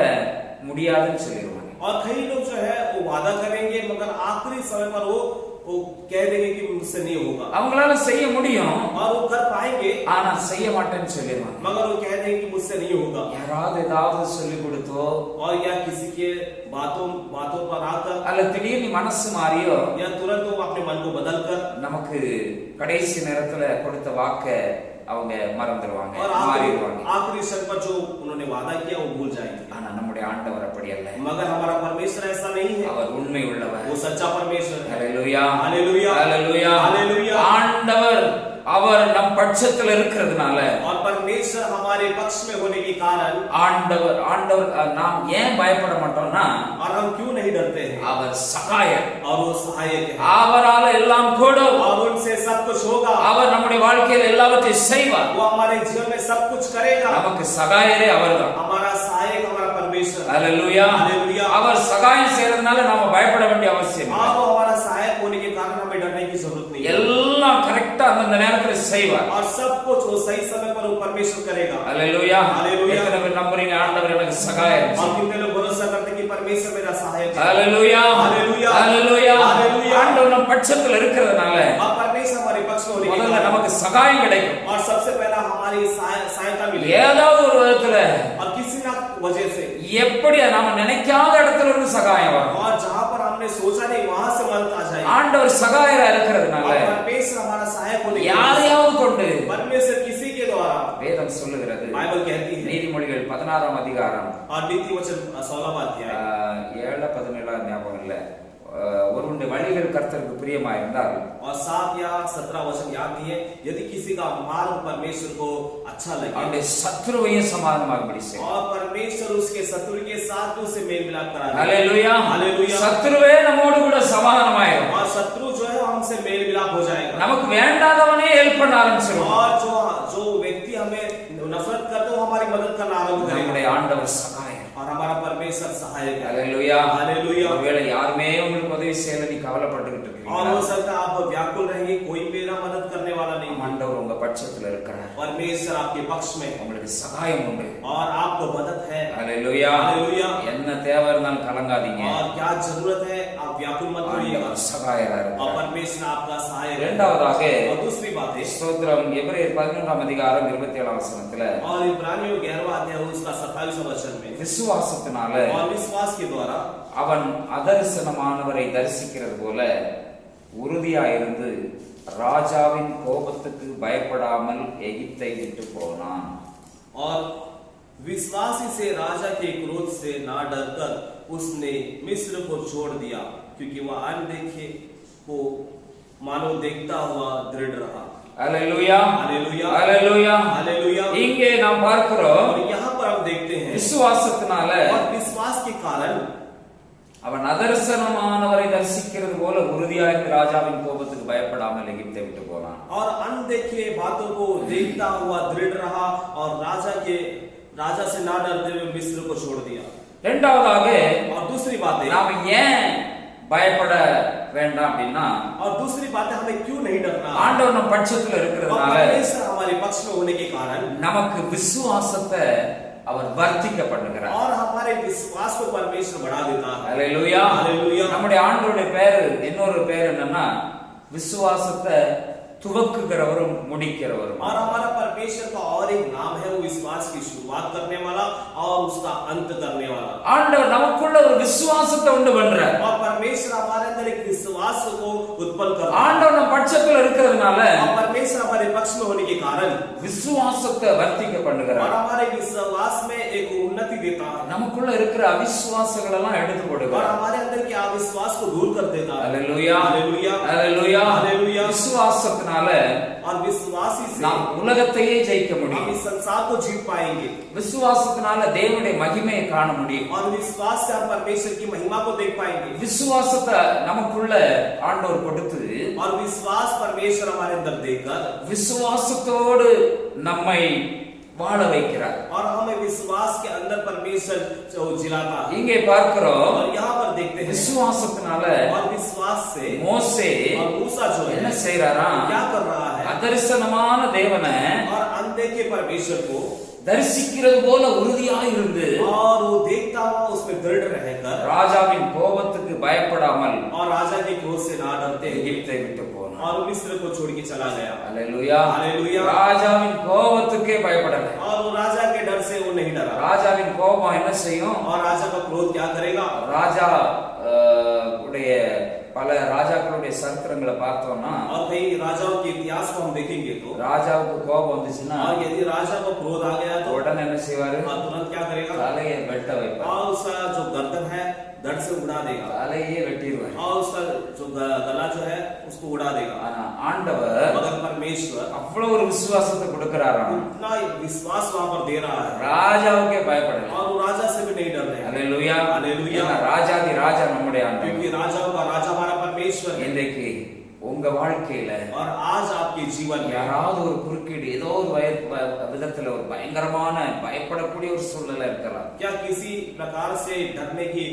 முடியாதுன்னு சொல்லிடுவாங்க. और कई लोग जो है वो वादा करेंगे मगर आखिरी समय पर वो वो कह देंगे कि मुझसे नहीं होगा, அவங்களால செய்ய முடியும், और वो कर पाएंगे, ஆனா செய்ய மாட்டேன்னு சொல்லிடுவாங்க. मगर वो कह देंगे कि मुझसे नहीं होगा। யாராவது ஏதாவது சொல்லி கொடுத்தோ, और या किसी के बातों पर आकर, அல்ல திடீர்னு மனசு மாறியோ, या तुरंत वो अपने मन को बदल कर நமக்கு கடைசி நேரத்துல கொடுத்த வாக்க அவங்க மறந்துடுவாங்க, और மாறிடுவாங்க. आखिरी क्षण पर जो उन्होंने वादा किया वो भूल जाएंगे। ஆனா நம்முடைய ஆண்டவர் அப்படி அல்ல. मगर हमारा परमेश्वर ऐसा नहीं है, அவர் உண்மை உள்ளவர். वो सच्चा परमेश्वर है। ஹalleluya, हालेलुया, ஹalleluya, हालेलुया। ஆண்டவர் அவர் நம் பட்சத்துல இருக்கிறதுனால, और परमेश्वर हमारे पक्ष में होने के कारण ஆண்டவர் நாம் ஏன் பயப்பட மாட்டோம்னா, और हम क्यों नहीं डरते हैं, அவர் சகாயர், और वो सहायक है, அவரால எல்லாம் கூடும், और उनसे सब कुछ होगा, அவர் நம்முடைய வாழ்க்கையில் எல்லாவற்றையும் செய்வார். वो हमारे जीवन में सब कुछ करेगा। நமக்கு சகாயரே அவர்தான். हमारा सहायक हमारा परमेश्वर। ஹalleluya, हालेलुया। அவர் சகாயம் செய்யறதுனால நாம பயப்பட வேண்டிய அவசியம் இல்லை. वो हमारा सहायक होने के कारण हमें डरने की जरूरत नहीं है। எல்லாம் கரெக்ட்டா அந்த நேரத்துல செய்வார். और सब कुछ वो सही समय पर वो परमेश्वर करेगा। ஹalleluya, हालेलुया। எத்தனை பேர் நம்புறீங்க ஆண்டவர் எனக்கு சகாயம்? और कितने लोग भरोसा करते हैं कि परमेश्वर मेरा सहायक है। ஹalleluya, हालेलुया, ஹalleluya, हालेलुया। ஆண்டவர் நம் பட்சத்துல இருக்கிறதுனால और परमेश्वर हमारे पक्ष में होने के முதல்ல कारण நமக்கு சகாயம் கிடைக்கும். और सबसे पहला हमारी सहायता मिलेगी। ஏதாவது ஒரு விதத்துல, और किसी ना वजह से, எப்படி நாம நினைக்காத இடத்துல இருந்து சகாயம் வரும். और जहां पर हमने सोचा नहीं वहां से मदद आ जाएगी। ஆண்டவர் சகாயரா இருக்கிறதுனால और परमेश्वर हमारा सहायक होने के யாரையாவது கொண்டு, परमेश्वर किसी के द्वारा, வேதம் சொல்லுகிறது, बाइबल कहती है, நீதிமொழிகள் 16ஆம் அதிகாரம் और नीति वचन 16वां अध्याय 7-17 ஞாபகம் இல்ல, ஒருவனுடைய வழிகள் கர்த்தருக்கு பிரியமா இருந்தால், और 7 या 17 वचन याद नहीं है, यदि किसी का मार्ग परमेश्वर को अच्छा लगे, அவனுடைய சத்துருவையும் சமாதானமாகும்படி செய்யும். और परमेश्वर उसके शत्रु के साथ उससे मेल मिलाप कराए। ஹalleluya, हालेलुया। சத்துருவே நம்மோடு கூட சமாதானமாயிரும். और शत्रु जो है हमसे मेल मिलाप हो जाएगा। நமக்கு வேண்டாதவனே ஹெல்ப் பண்ண ஆரம்பிச்சிரும். और जो व्यक्ति हमें नफरत करते हो हमारी मदद करना आरंभ करेगा। நம்முடைய ஆண்டவர் சகாயம். और हमारा परमेश्वर सहायक है। ஹalleluya, हालेलुया। ஒருவேளை யாருமே உங்களுக்கு உதவி செய்யல, நீ கவலைப்பட்டுக்கிட்டு और हो இருக்கீங்க, सकता है आप व्याकुल रहेंगे, कोई मेरा मदद करने वाला नहीं। ஆண்டவர் உங்க பட்சத்துல இருக்கிறார். परमेश्वर आपके पक्ष में, உங்களுக்கு சகாயம் உண்டு. और आपको मदद है। ஹalleluya, हालेलुया। என்ன தேவை இருந்தாலும் கலங்காதீங்க, और क्या जरूरत है आप व्याकुल मत होइएगा, ஆண்டவர் சகாயரா और இருக்கிறார். परमेश्वर आपका सहायक है। இரண்டாவதாக और दूसरी बात है, ஸ்தோத்திரம், எபிரேயர் 11ஆம் அதிகாரம் 27ஆம் வசனத்துல, और इब्रानियों 11वां अध्याय उसका 27वां वचन में, விசுவாசத்தினால और विश्वास के द्वारा அவன் அதரிசனமானவரை தரிசிக்கிறது போல உறுதியாயிருந்து ராஜாவின் கோபத்துக்கு பயப்படாமல் எகிப்தை விட்டு போனான். और विश्वासी से राजा के क्रोध से ना डरकर उसने मिस्र को छोड़ दिया, क्योंकि वह अनदेखे को मानो देखता हुआ दृढ़ रहा। ஹalleluya, हालेलुया, ஹalleluya. हालेलुया। இங்கே நாம் பார்க்கிறோம், और यहाँ पर हम देखते हैं, விசுவாசத்தினால और विश्वास के कारण அவன் அதரிசனமானவரை தரிசிக்கிறது போல உறுதியாயிருந்து ராஜாவின் கோபத்துக்கு பயப்படாமல் எகிப்தை விட்டு போனான். और अनदेखे बातों को देखता हुआ दृढ़ रहा, और राजा से ना डरते हुए मिस्र को छोड़ दिया। இரண்டாவதாக, और दूसरी बात है, நாம ஏன் பயப்பட வேண்டாம் அப்படின்னா, और दूसरी बात है हमें क्यों नहीं डरना। ஆண்டவர் நம் பட்சத்துல और இருக்கிறதுனால परमेश्वर हमारे पक्ष में होने के कारण நமக்கு விசுவாசத்தை அவர் வர்த்திக்க பண்ணுகிறார். और हमारे विश्वास को परमेश्वर बढ़ा देता है। ஹalleluya, हालेलुया। நம்முடைய ஆண்டவருடைய பேரு, இன்னொரு பேர் என்னன்னா விசுவாசத்தை துவக்குகிறவரும் முடிக்கிறவரும். और हमारा परमेश्वर का और एक नाम है, वो विश्वास की शुरुआत करने वाला और उसका अंत करने वाला। ஆண்டவர் நமக்குள்ள ஒரு விசுவாசத்தை உண்டு பண்றார். और परमेश्वर हमारे अंदर एक विश्वास को उत्पन्न करता है। ஆண்டவர் நம் பட்சத்துல இருக்கிறதுனால और परमेश्वर हमारे पक्ष में होने के कारण விசுவாசத்தை வர்த்திக்க और பண்ணுகிறார். हमारे विश्वास में एक उन्नति देता है, நமக்குள்ள இருக்கிற அவிசுவாசங்கள் எல்லாம் எடுத்து और போடுகிறார். हमारे अंदर के अविश्वास को दूर कर देता है। ஹalleluya, हालेलुया, ஹalleluya. हालेलुया। விசுவாசத்தினால और विश्वासी से நாம் உலகத்தையே ஜெயிக்க हम முடியும். इस संसार को जीत पाएंगे। விசுவாசத்தினால தேவனுடைய மகிமையை காண முடியும். और विश्वास से हम परमेश्वर की महिमा को देख पाएंगे। விசுவாசத்தை நமக்குள்ள ஆண்டவர் கொடுத்து और विश्वास परमेश्वर हमारे अंदर देकर விசுவாசத்தோடு நம்மை வாழ வைக்கிறார். और हमें विश्वास के अंदर परमेश्वर जिलाता है। இங்கே பார்க்கிறோம், और यहाँ पर देखते हैं விசுவாசத்தினால और विश्वास से மோசே और मूसा जो என்ன है செய்யறாரா, क्या कर रहा है, அதரிசனமான தேவனை और अनदेखे परमेश्वर को தரிசிக்கிறது போல உறுதியாய் இருந்து और वो देखता हुआ उसमें दृढ़ रहकर ராஜாவின் கோபத்துக்கு பயப்படாமல் और राजा के क्रोध से ना डरते எகிப்தை விட்டு போனான். और मिस्र को छोड़ के चला गया। அல்லேலூயா. हालेलुया। ராஜாவின் கோபத்துக்கே பயப்படல. और वो राजा के डर से वो नहीं डरा। ராஜாவின் கோபம் என்ன செய்யும்? और राजा का क्रोध क्या करेगा? ராஜா உடைய பல ராஜாக்களுடைய சரித்திரங்களை பார்த்தோம்னா और कई राजाओं के इतिहास को हम देखेंगे तो ராஜாவுக்கு கோபம் வந்துச்சுன்னா और यदि राजा को क्रोध आ गया तो உடனே என்ன செய்வாரு? तुरंत क्या करेगा? தலையை வெட்ட வைப்பார். और उसका जो गर्दन है धड़ से उड़ा देगा தலையே வெட்டிடுவார். और उसका जो गला जो है उसको उड़ा देगा। ஆனா ஆண்டவர் मगर परमेश्वर அவ்வளவு ஒரு விசுவாசத்தை கொடுக்கிறாராம். उतना विश्वास वहां पर दे रहा है ராஜாவுக்கே பயப்படல. और वो राजा से भी नहीं डर रहे हैं। அல்லேலூயா. हालेलुया। ஏன்னா ராஜாதி ராஜா நம்முடைய ஆண்டவர். क्योंकि राजाओं का राजा हमारा परमेश्वर है। இன்றைக்கு உங்க வாழ்க்கையில और आज आपके जीवन में யாராவது ஒரு குறுக்கீடு ஏதோ ஒரு விதத்துல ஒரு பயங்கரமான பயப்படக்கூடிய ஒரு சூழ்நிலை இருக்கலாம். क्या किसी प्रकार से डरने की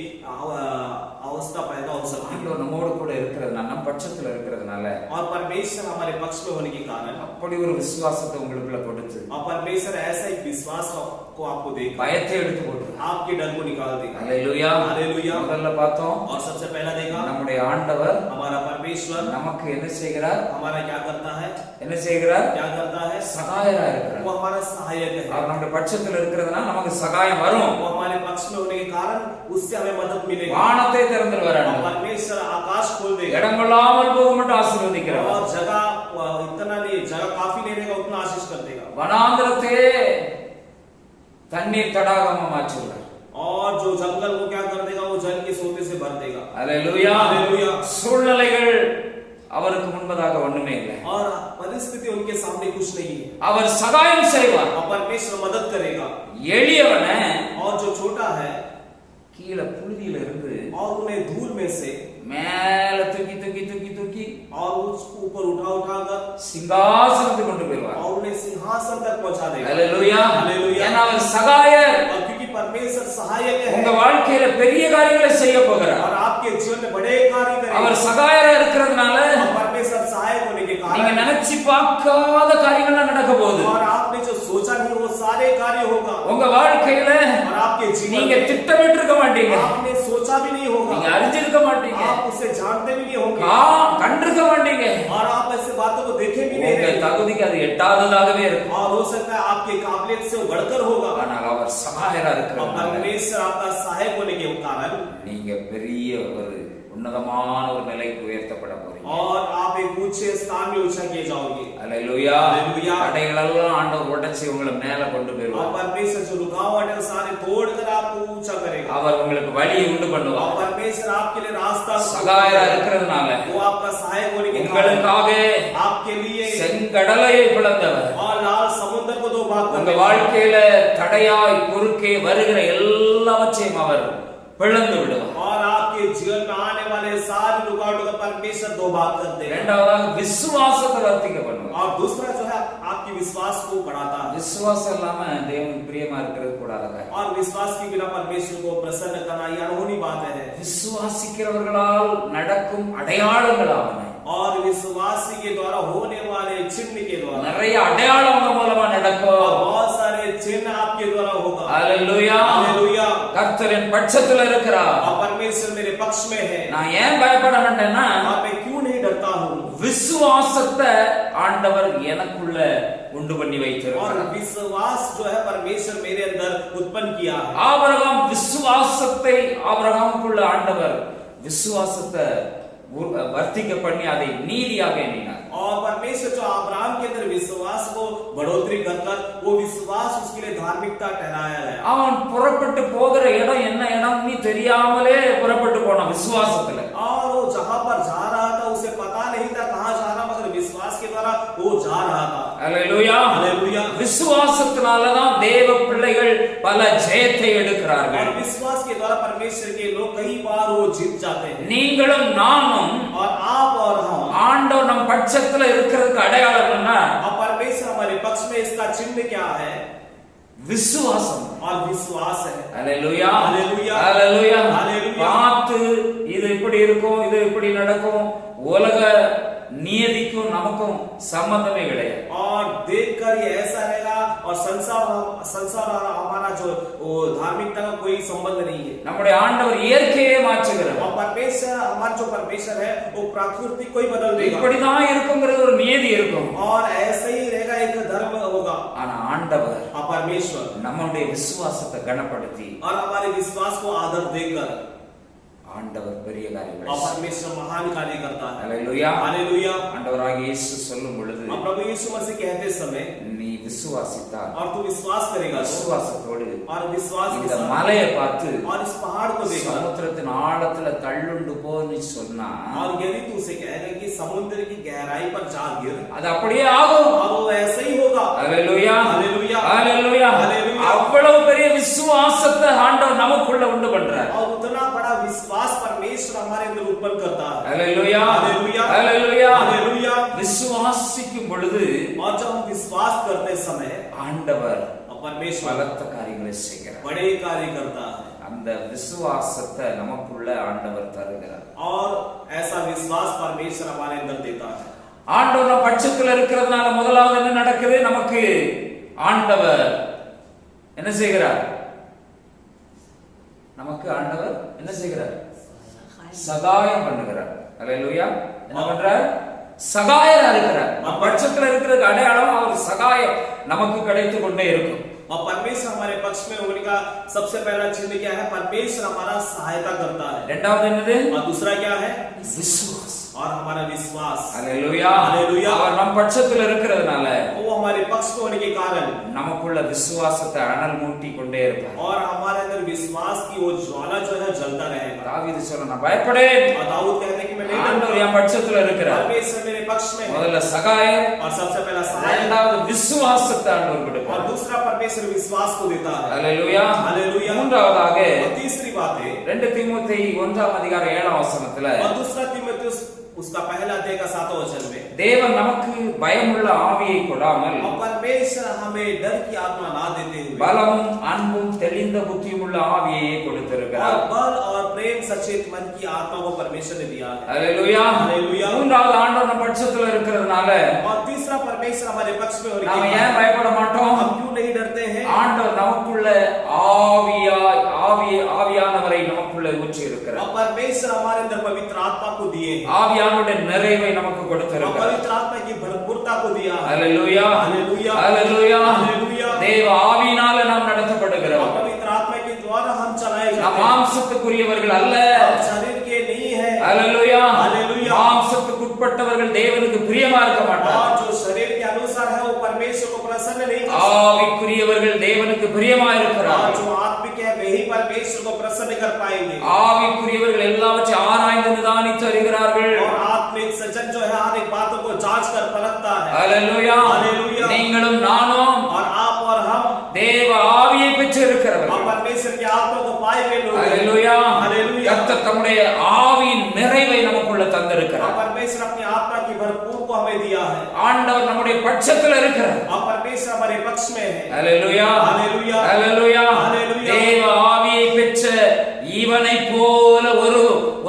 अवस्था पैदा हो सकती है। ஆண்டவர் நம்மோடு கூட இருக்கிறதுனால நம்ம பட்சத்துல இருக்கிறதுனால और परमेश्वर हमारे पक्ष में होने के कारण அப்படி ஒரு விசுவாசத்தை உங்களுக்குள்ள கொடுத்து और परमेश्वर ऐसा एक विश्वास को आपको देगा, பயத்தை எடுத்து போட்டு आपके डर को निकाल देगा। அல்லேலூயா. हालेलुया। முதல்ல பார்த்தோம் और सबसे पहला देखा நம்முடைய ஆண்டவர் हमारा परमेश्वर நமக்கு என்ன செய்கிறார்? हमारा क्या करता है? என்ன செய்கிறார்? क्या करता है? சகாயரா இருக்கிறார். वो हमारा सहायक है। அவர் நம்முடைய பட்சத்துல இருக்கிறதுனால நமக்கு சகாயம் வரும். वो हमारे पक्ष में होने के कारण उससे हमें मदद मिलेगी। வானத்தை திறந்துருவார். और परमेश्वर आकाश खोल देगा இடங்கொள்ளாமல் போக மட்டும் ஆசீர்வதிக்கிறார். और जगह इतना नहीं, जगह काफी नहीं रहेगा उतना आशीष कर देगा। வனாந்திரத்தை தண்ணீர் தடாகமா மாற்றுவார். और जो जंगल को क्या कर देगा? वो जल के सोते से भर देगा। அல்லேலூயா. हालेलुया। சூழ்நிலைகள் அவருக்கு முன்பதாக ஒண்ணுமே இல்லை. और परिस्थिति उनके सामने कुछ नहीं है। அவர் சகாயம் செய்வார். और परमेश्वर मदद करेगा। எளியவனை और जो छोटा है கீழே புழுதியில இருந்து और उन्हें धूल में से மேல தூக்கி தூக்கி தூக்கி தூக்கி और उसको ऊपर उठा उठाकर சிங்காசனத்துக்கு கொண்டு போயிடுவார். और उन्हें सिंहासन तक पहुंचा देगा। அல்லேலூயா. हालेलुया। ஏன்னா அவர் சகாயர். और क्योंकि परमेश्वर सहायक உங்க है வாழ்க்கையில பெரிய காரியங்களை செய்ய போகிறார். और आपके जीवन में बड़े कार्य அவர் करेगा। சகாயரா இருக்கிறதுனால और परमेश्वर सहायक होने के நீங்க कारण நினைச்சு பார்க்காத காரியங்கள்லாம் நடக்க போகுது. और आपने जो सोचा नहीं वो सारे कार्य होगा। உங்க வாழ்க்கையில और आपके जीवन நீங்க में திட்டமிட்டு இருக்க மாட்டீங்க. आपने सोचा भी नहीं நீங்க होगा, அறிஞ்சிருக்க மாட்டீங்க. आप उसे जानते भी नहीं होंगे கண்டிருக்க மாட்டீங்க. और आप ऐसे बातों को देखे भी नहीं உங்க रहेंगे। தகுதிக்கு அது எட்டாததாகவே இருக்கும். और हो सकता है आपके काबिलियत से वो बढ़कर होगा। ஆனால் அவர் சகாயரா और இருக்கிறதுனால परमेश्वर आपका सहायक होने के कारण நீங்க பெரிய ஒரு உன்னதமான ஒரு நிலைக்கு உயர்த்தப்பட போறீங்க. और आप एक ऊंचे स्थान में ऊंचा किए जाओगे। அல்லேலூயா. हालेलुया। தடைகளெல்லாம் ஆண்டவர் உடைச்சு உங்களை மேல கொண்டு और போயிடுவார். परमेश्वर जो रुकावट है वो सारे तोड़कर आपको ऊंचा करेगा। அவர் உங்களுக்கு வழியை உண்டு और பண்ணுவார். परमेश्वर आपके लिए रास्ता சகாயரா இருக்கிறதுனால वो आपका सहायक होने के कारण உங்களுக்காக आपके लिए செங்கடலையை பிளந்தவர். और लाल समुद्र को दो भाग कर உங்க देगा। வாழ்க்கையில தடையாய் குறுக்கே வருகிற எல்லாவற்றையும் அவர் பிளந்து விடுவார். और आपके जीवन में आने वाले सारी रुकावटों का परमेश्वर दो भाग कर देगा। இரண்டாவதாக விசுவாசத்தை வர்த்திக்க பண்ணுவார். और दूसरा जो है आपके विश्वास को बढ़ाता है। விசுவாசம் இல்லாம தேவனுக்கு பிரியமா இருக்கிறது கூடாதுங்க. और विश्वास के बिना परमेश्वर को प्रसन्न करना ये अनहोनी बात है। விசுவாசிக்கிறவர்களால் நடக்கும் அடையாளங்களாவன. और विश्वासी के द्वारा होने वाले चिन्ह के द्वारा நிறைய அடையாளம் உங்க மூலமா நடக்கும். और बहुत सारे चिन्ह आपके द्वारा होगा। அல்லேலூயா. हालेलुया। கர்த்தர் என் பட்சத்துல இருக்கிறார். और परमेश्वर मेरे पक्ष में है। நான் ஏன் பயப்பட மாட்டேன்னா और मैं क्यों नहीं डरता हूँ? விசுவாசத்தை ஆண்டவர் எனக்குள்ள உண்டு பண்ணி और வைத்திருக்கிறார். विश्वास जो है परमेश्वर मेरे अंदर उत्पन्न किया है। ஆபிரகாம் விசுவாசத்தை ஆபிரகாமுக்குள்ள ஆண்டவர் விசுவாசத்தை வர்த்திக்க பண்ணி அதை நீதியாக எண்ணினார். और परमेश्वर जो अब्राहम के अंदर विश्वास को बढ़ोतरी कर वो विश्वास उसके लिए धार्मिकता ठहराया है। அவன் புறப்பட்டு போகிற இடம் என்ன இடம் நீ தெரியாமலே புறப்பட்டு போனான் விசுவாசத்துல. और वो जहां पर जा रहा था उसे पता नहीं था कहां जा रहा, मगर विश्वास के द्वारा वो जा रहा था। அல்லேலூயா. हालेलुया। விசுவாசத்தினாலதான் தேவ பிள்ளைகள் பல ஜெயத்தை எடுக்கிறார்கள். और विश्वास के द्वारा परमेश्वर के लोग कई बार वो जीत जाते हैं। நீங்களும் நானும் और आप और हम ஆண்டவர் நம் பட்சத்துல இருக்கிறதுக்கு அடையாளம் என்ன? और परमेश्वर हमारे पक्ष में इसका चिन्ह क्या है? விசுவாசம். और विश्वास है। அல்லேலூயா. हालेलुया। அல்லேலூயா. हालेलुया। பார்த்து இது இப்படி இருக்கும் இது இப்படி நடக்கும் உலக நியதிக்கும் நமக்கும் சம்பந்தமே கிடையாது. और देखकर ये ऐसा रहेगा और संसार और हमारा जो वो धार्मिकता का कोई संबंध नहीं है. நம்முடைய ஆண்டவர் இயற்கையை மாற்றுகிறார். और परमेश्वर हमारा जो परमेश्वर है वो प्रकृति कोई बदल देगा. இப்படிதான் இருக்குங்கிறது ஒரு நியதி இருக்கும். और ऐसे ही रहेगा एक धर्म होगा. ஆனா ஆண்டவர் परमेश्वर நம்முடைய விசுவாசத்தை கனப்படுத்தி और हमारे विश्वास को आदर देकर ஆண்டவர் பெரிய காரியங்களை और परमेश्वर महान कार्य करता है. ஹalleluya हालेलुया. ஆண்டவராகிய இயேசு சொல்லும் பொழுது और प्रभु यीशु मसीह कहते समय நீ விசுவாசித்தால் और तू विश्वास करेगा விசுவாசத்தோடு और विश्वास के இந்த साथ மலையை பார்த்து और इस पहाड़ को देखा சமுத்திரத்தின் ஆழத்துல தள்ளுண்டு போன்னு சொன்னா और यदि तू उसे कहेगा कि समुद्र की गहराई पर जा गिर அது அப்படியே ஆகும். और वो ऐसे ही होगा. ஹalleluya हालेलुया. ஹalleluya हालेलुया. அவ்வளவு பெரிய விசுவாசத்தை ஆண்டவர் நமக்குள்ள உண்டு பண்றார். और उतना बड़ा विश्वास परमेश्वर हमारे अंदर उत्पन्न करता है. ஹalleluya हालेलुया. ஹalleluya हालेलुया. விசுவாசிக்கும் பொழுது और जब हम विश्वास करते समय ஆண்டவர் परमेश्वर பலத்த காரியங்களை செய்கிறார். बड़े कार्य करता है. அந்த விசுவாசத்தை நமக்குள்ள ஆண்டவர் தருகிறார். और ऐसा विश्वास परमेश्वर हमारे अंदर देता है. ஆண்டவர் நம்ம பட்சத்துல இருக்கிறதுனால முதலாவது என்ன நடக்குது? நமக்கு ஆண்டவர் என்ன செய்கிறார்? நமக்கு ஆண்டவர் என்ன செய்கிறார்? சகாயம் பண்ணுகிறார். ஹalleluya. என்ன பண்றார்? சகாயரா இருக்கிறார். நம்ம பட்சத்துல இருக்கிற அடையாளம் அவர் சகாயம் நமக்கு கிடைத்து கொண்டே இருக்கும். और परमेश्वर हमारे पक्ष में होने का सबसे पहला चिन्ह क्या है? परमेश्वर हमारा सहायता करता है. இரண்டாவது என்னது? और दूसरा क्या है? விசுவாசம். और हमारा विश्वास. ஹalleluya. हालेलुया. அவர் நம்ம பட்சத்துல இருக்கிறதுனால वो हमारे पक्ष में होने के कारण நமக்குள்ள விசுவாசத்தை அனல் மூட்டி கொண்டே இருப்பார். और हमारे अंदर विश्वास की वो ज्वाला जो है जलता रहेगा. தாவீது சொல்றான், நான் பயப்படேன், और दाऊद कहते हैं कि मैं नहीं ஆண்டவர் डरता. என் பட்சத்துல இருக்கிறார். परमेश्वर मेरे पक्ष में है. முதல்ல சகாயம், और सबसे पहला सहायता இரண்டாவது விசுவாசத்தை ஆண்டவர் और கொடுப்பார். दूसरा परमेश्वर विश्वास को देता है. ஹalleluya. हालेलुया. மூன்றாவதாக और तीसरी बात है 2 தீமோத்தேயு 1:7 और दूसरा तीमुथियुस उसका पहला अध्याय का 7वां वचन में தேவன் நமக்கு பயமுள்ள ஆவியை கொடாமல் और परमेश्वर हमें डर की आत्मा ना देते हुए பலமும் அன்பும் தெளிந்த புத்தியும் உள்ள ஆவியை और கொடுத்திருக்கிறார். बल और प्रेम सचेत मन की आत्मा को परमेश्वर ने दिया है. ஹalleluya. हालेलुया. மூன்றாவது ஆண்டவர் நம்ம பட்சத்துல இருக்கிறதுனால और तीसरा परमेश्वर हमारे पक्ष में होने நாம के ஏன் कारण பயப்பட மாட்டோம்? हम क्यों नहीं डरते हैं? ஆண்டவர் நமக்குள்ள ஆவியானவரை நமக்குள்ள ஊற்றி இருக்கிறார். और परमेश्वर हमारे अंदर पवित्र आत्मा को दिए हैं. ஆவியானுடைய நிறைவை நமக்கு और கொடுத்திருக்கிறார். पवित्र आत्मा की भरपूरता को दिया है. ஹalleluya. हालेलुया. ஹalleluya. हालेलुया. தேவ ஆவியினால நாம் और நடத்தப்படுகிறோம். पवित्र आत्मा के द्वारा हम चलाए நாம் जाते हैं. மாம்சத்துக்குரியவர்கள் அல்ல. हम शरीर के नहीं है. ஹalleluya. हालेलुया. மாம்சத்துக்கு உட்பட்டவர்கள் தேவனுக்கு பிரியமா இருக்க மாட்டார்கள். और जो शरीर के अनुसार है वो परमेश्वर को प्रसन्न नहीं कर सकते. ஆவிக்குரியவர்கள் தேவனுக்கு பிரியமா और இருக்கிறார்கள். जो आत्मिक है वही परमेश्वर को प्रसन्न कर पाएंगे. ஆவிக்குரியவர்கள் எல்லாவற்றையும் ஆராய்ந்து நிதானித்து அறிகிறார்கள். और आत्मिक सज्जन जो है हर एक बातों को जांच कर परखता है. ஹalleluya. हालेलुया. நீங்களும் நானும் और आप और हम தேவ ஆவியை பெற்று இருக்கிறவர்கள். और परमेश्वर के आत्मा को पाए हुए लोग हैं. ஹalleluya. हालेलुया. கர்த்தர் தம்முடைய ஆவியின் நிறைவை நமக்குள்ள और தந்திருக்கிறார். परमेश्वर अपनी आत्मा की भरपूर को हमें दिया है. ஆண்டவர் நம்முடைய பட்சத்துல இருக்கிறார். और परमेश्वर हमारे पक्ष में है. ஹalleluya. हालेलुया. ஹalleluya. हालेलुया. தேவ ஆவியை பெற்ற இவனை போல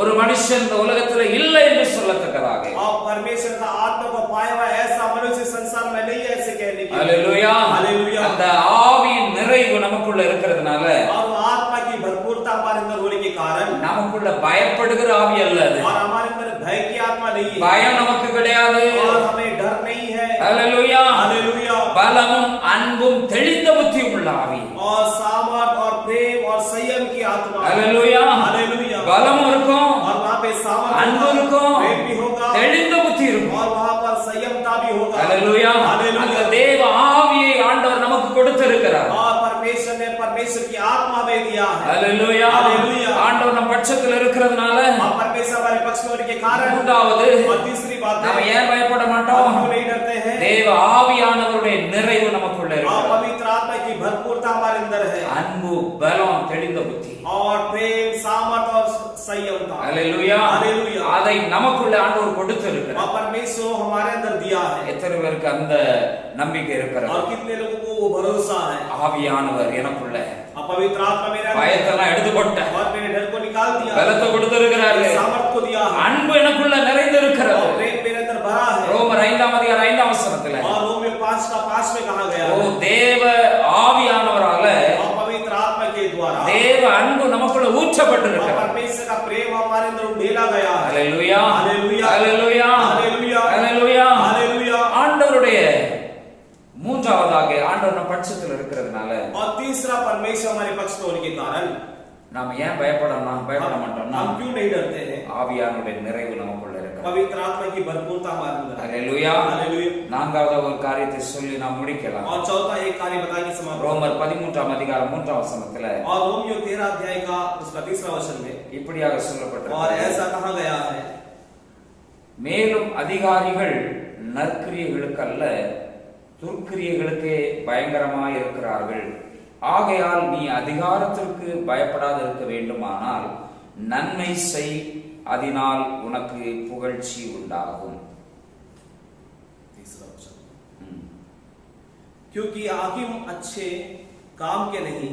ஒரு மனுஷன் இந்த உலகத்துல இல்லை என்று சொல்லத்தக்கதாக. और परमेश्वर का आत्मा को पाया हुआ ऐसा मनुष्य संसार में नहीं है ऐसे कहने की. ஹalleluya. हालेलुया. அந்த ஆவியின் நிறைவு நமக்குள்ள இருக்கிறதுனால और वो आत्मा की भरपूरता हमारे अंदर होने के कारण நமக்குள்ள பயப்படுகிற ஆவி அல்ல அது. और हमारे अंदर भय की आत्मा नहीं है. பயம் நமக்கு கிடையாது. और हमें डर नहीं है. ஹalleluya. हालेलुया. பலமும் அன்பும் தெளிந்த புத்தியும் உள்ள ஆவி. और सामर्थ और प्रेम और संयम की आत्मा. ஹalleluya. हालेलुया. பலம் இருக்கும், और वहाँ पे सामर्थ அன்பு होगा, இருக்கும், प्रेम भी होगा தெளிந்த புத்தி இருக்கும். और वहाँ पर संयमता भी होगा. ஹalleluya. हालेलुया. அந்த தேவ ஆவியை ஆண்டவர் நமக்கு கொடுத்திருக்கிறார். और परमेश्वर ने परमेश्वर की आत्मा में दिया है. ஹalleluya. हालेलुया. ஆண்டவர் நம்ம பட்சத்துல இருக்கிறதுனால और परमेश्वर हमारे पक्ष में होने के कारण மூன்றாவது और तीसरी बात நாம है ஏன் பயப்பட हम மாட்டோம்? क्यों नहीं डरते हैं? தேவ ஆவியானவருடைய நிறைவு நமக்குள்ள और இருக்கிறது. पवित्र आत्मा की भरपूरता हमारे अंदर है. அன்பு, பலம், தெளிந்த புத்தி. और प्रेम सामर्थ और संयमता. ஹalleluya. हालेलुया. அதை நமக்குள்ள ஆண்டவர் கொடுத்திருக்கிறார். और परमेश्वर हमारे अंदर दिया है. எத்தனை பேருக்கு அந்த நம்பிக்கை இருக்கிறது? और कितने लोगों को वो भरोसा है? ஆவியானவர் எனக்குள்ள और पवित्र आत्मा मेरा பயத்தெல்லாம் எடுத்து போட்ட और मेरे डर को निकाल दिया. பலத்தை கொடுத்திருக்கிறாரு. सामर्थ को दिया है. அன்பு எனக்குள்ள நிறைந்திருக்கிறது. और प्रेम मेरे अंदर भरा है. அதிகாரம் 5ஆம் வசனத்துல और रोमियो 5:5 में कहा गया ஓ தேவ ஆவியானவரால और पवित्र आत्मा के द्वारा தேவ அன்பு நமக்குள்ள ஊற்றப்பட்டிருக்கிறது. परमेश्वर का प्रेम हमारे अंदर ढेला गया है। ஹalleluya हालेलुया ஹalleluya हालेलुया ஹalleluya. हालेलुया। ஆண்டவருடைய மூன்றாவதாக ஆண்டவர் நம் பட்சத்தில் இருக்கிறதுனால और तीसरा परमेश्वर हमारे पक्ष में होने के कारण நாம ஏன் பயப்பட மாட்டோம்னா हम क्यों नहीं डरते हैं? ஆவியானுடைய நிறைவு நமக்குள்ள இருக்கிறது. पवित्र आत्मा की भरपूरता हमारे अंदर है। ஹalleluya. हालेलुया। நான்காவது ஒரு காரியத்தை சொல்லி நாம் முடிக்கலாம். और चौथा एक कार्य बता के समाप्त। ரோமர் 13ஆம் அதிகாரம் 3ஆம் வசனத்துல और रोमियो 13 अध्याय का उसका 3रा वचन में இப்படியாக और சொல்லப்பட்டிருக்கிறது. ऐसा कहा गया है, மேலும் அதிகாரிகள் நற்கிரியைகளுக்கு அல்ல துர்க்கிரியைகளுக்கே பயங்கரமாய் இருக்கிறார்கள். ஆகையால் நீ அதிகாரத்திற்கு பயப்படாது இருக்க வேண்டுமானால் நன்மை செய், அதனால் உனக்கு புகழ்ச்சி உண்டாகும். तीसरा वचन, क्योंकि हाकिम अच्छे काम के नहीं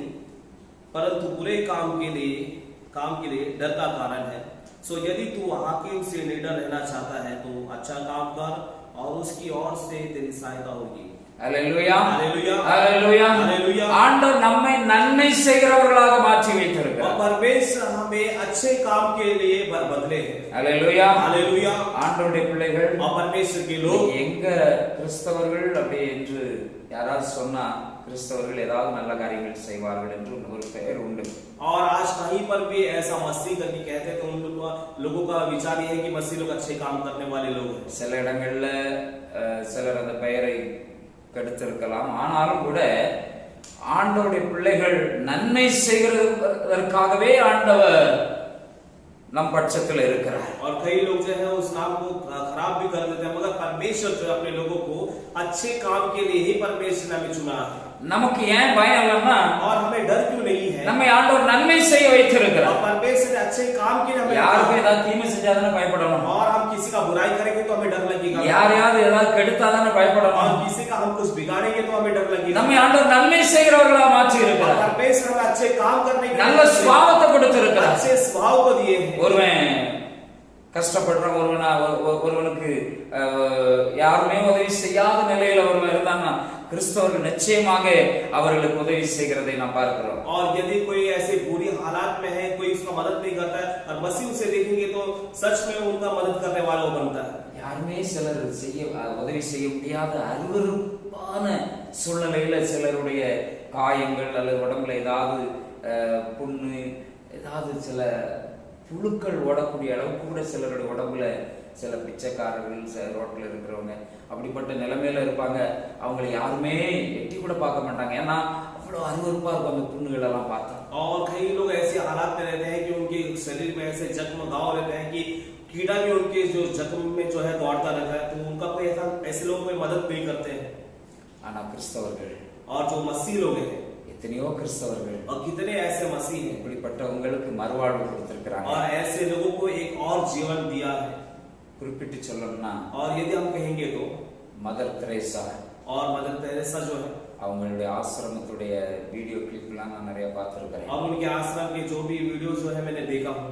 परंतु बुरे काम के लिए डर का कारण है। सो यदि तू हाकिम से निडर रहना चाहता है तो अच्छा काम कर और उसकी ओर से तेरी सहायता होगी। ஹalleluya हालेलुया ஹalleluya. हालेलुया। ஆண்டவர் நம்மை நன்மை செய்கிறவர்களாக மாற்றி வைத்திருக்கிறார். और परमेश्वर हमें अच्छे काम के लिए बदले हैं। ஹalleluya हालेलुया। ஆண்டவருடைய பிள்ளைகள் और परमेश्वर के लोग எங்க கிறிஸ்தவர்கள் அப்படி என்று யாராவது சொன்னா கிறிஸ்தவர்கள் ஏதாவது நல்ல காரியங்கள் செய்வார்கள் என்று ஒரு பெயர் உண்டு. और आज कहीं पर भी ऐसा मसीह करके कहते हैं तो उन लोगों का विचार ये है कि मसीह लोग अच्छे काम करने वाले लोग हैं। சில இடங்கள்ல சிலர் அந்த பெயரை கெடுத்திருக்கலாம். ஆனாலும் கூட ஆண்டவருடைய பிள்ளைகள் நன்மை செய்கிறதற்காகவே ஆண்டவர் நம் பட்சத்தில் இருக்கிறார். और कई लोग जो है उस नाम को खराब भी कर देते हैं, मगर परमेश्वर जो अपने लोगों को अच्छे काम के लिए ही परमेश्वर ने हमें चुना है। நமக்கு ஏன் பயம் இல்லைன்னா और हमें डर क्यों नहीं है? நம்மை ஆண்டவர் நன்மை செய்ய வைத்திருக்கிறார். और परमेश्वर ने अच्छे काम के लिए हमें யாருக்கு ஏதாவது தீமை செஞ்சாதானே பயப்படணும். और हम किसी का बुराई करेंगे तो हमें डर लगेगा। யாரையாவது ஏதாவது கெடுத்தாதானே பயப்படணும். और किसी का हम कुछ बिगाड़ेंगे तो हमें डर लगेगा। நம்மை ஆண்டவர் நன்மை செய்கிறவர்களாக மாற்றி இருக்கிறார். परमेश्वर हमें अच्छे काम करने के நல்ல சுபாவத்தை கொடுத்திருக்கிறார். अच्छे स्वभाव को दिए हैं। ஒருவன் கஷ்டப்படுற ஒருவனுக்கு யாருமே உதவி செய்யாத நிலையில் ஒருவன் இருந்தான்னா கிறிஸ்தவர்கள் நிச்சயமாக அவர்களுக்கு உதவி செய்கிறதை நாம் பார்க்கிறோம். और यदि कोई ऐसे बुरी हालात में है, कोई उसका मदद नहीं करता है और मसीह उसे देखेंगे तो सच में उनका मदद करने वाला वो बनता है। யாருமே சிலர் உதவி செய்ய முடியாத அருவருப்பான சூழ்நிலையில சிலருடைய காயங்கள் அல்லது உடம்புல ஏதாவது புண்ணு ஏதாவது சில புழுக்கள் ஓடக்கூடிய அளவுக்கு கூட சிலருடைய உடம்புல சில பிச்சைக்காரர்கள் ரோட்ல இருக்கிறவங்க அப்படிப்பட்ட நிலைமையில இருப்பாங்க. அவங்களை யாருமே எட்டி கூட பார்க்க மாட்டாங்க. ஏன்னா அவ்வளவு அருவருப்பா இருக்கும் அந்த புண்ணுகள் எல்லாம் பார்த்தா. और कई लोग ऐसे हालात में रहते हैं कि उनके शरीर में ऐसे जख्म घाव रहते हैं कि कीड़ा भी उनके जो जख्म में जो है दौड़ता रहता है, तो उनका कोई ऐसे लोग कोई मदद नहीं करते हैं। ஆனா கிறிஸ்தவர்கள் और जो मसीह लोग हैं, எத்தனையோ கிறிஸ்தவர்கள் और कितने ऐसे मसीह हैं, இப்படிப்பட்டவங்களுக்கு மறுவாழ்வு கொடுத்திருக்கிறாங்க. और ऐसे लोगों को एक और जीवन दिया है। குறிப்பிட்டு சொல்லணும்னா और यदि हम कहेंगे तो மதர் தெரேசா और मदर तेरेसा जो है, அவங்களுடைய ஆசிரமத்துடைய வீடியோ கிளிப்லாம் நான் நிறைய பார்த்திருக்கிறேன். अब उनके आश्रम के जो भी वीडियो जो है मैंने देखा हूँ।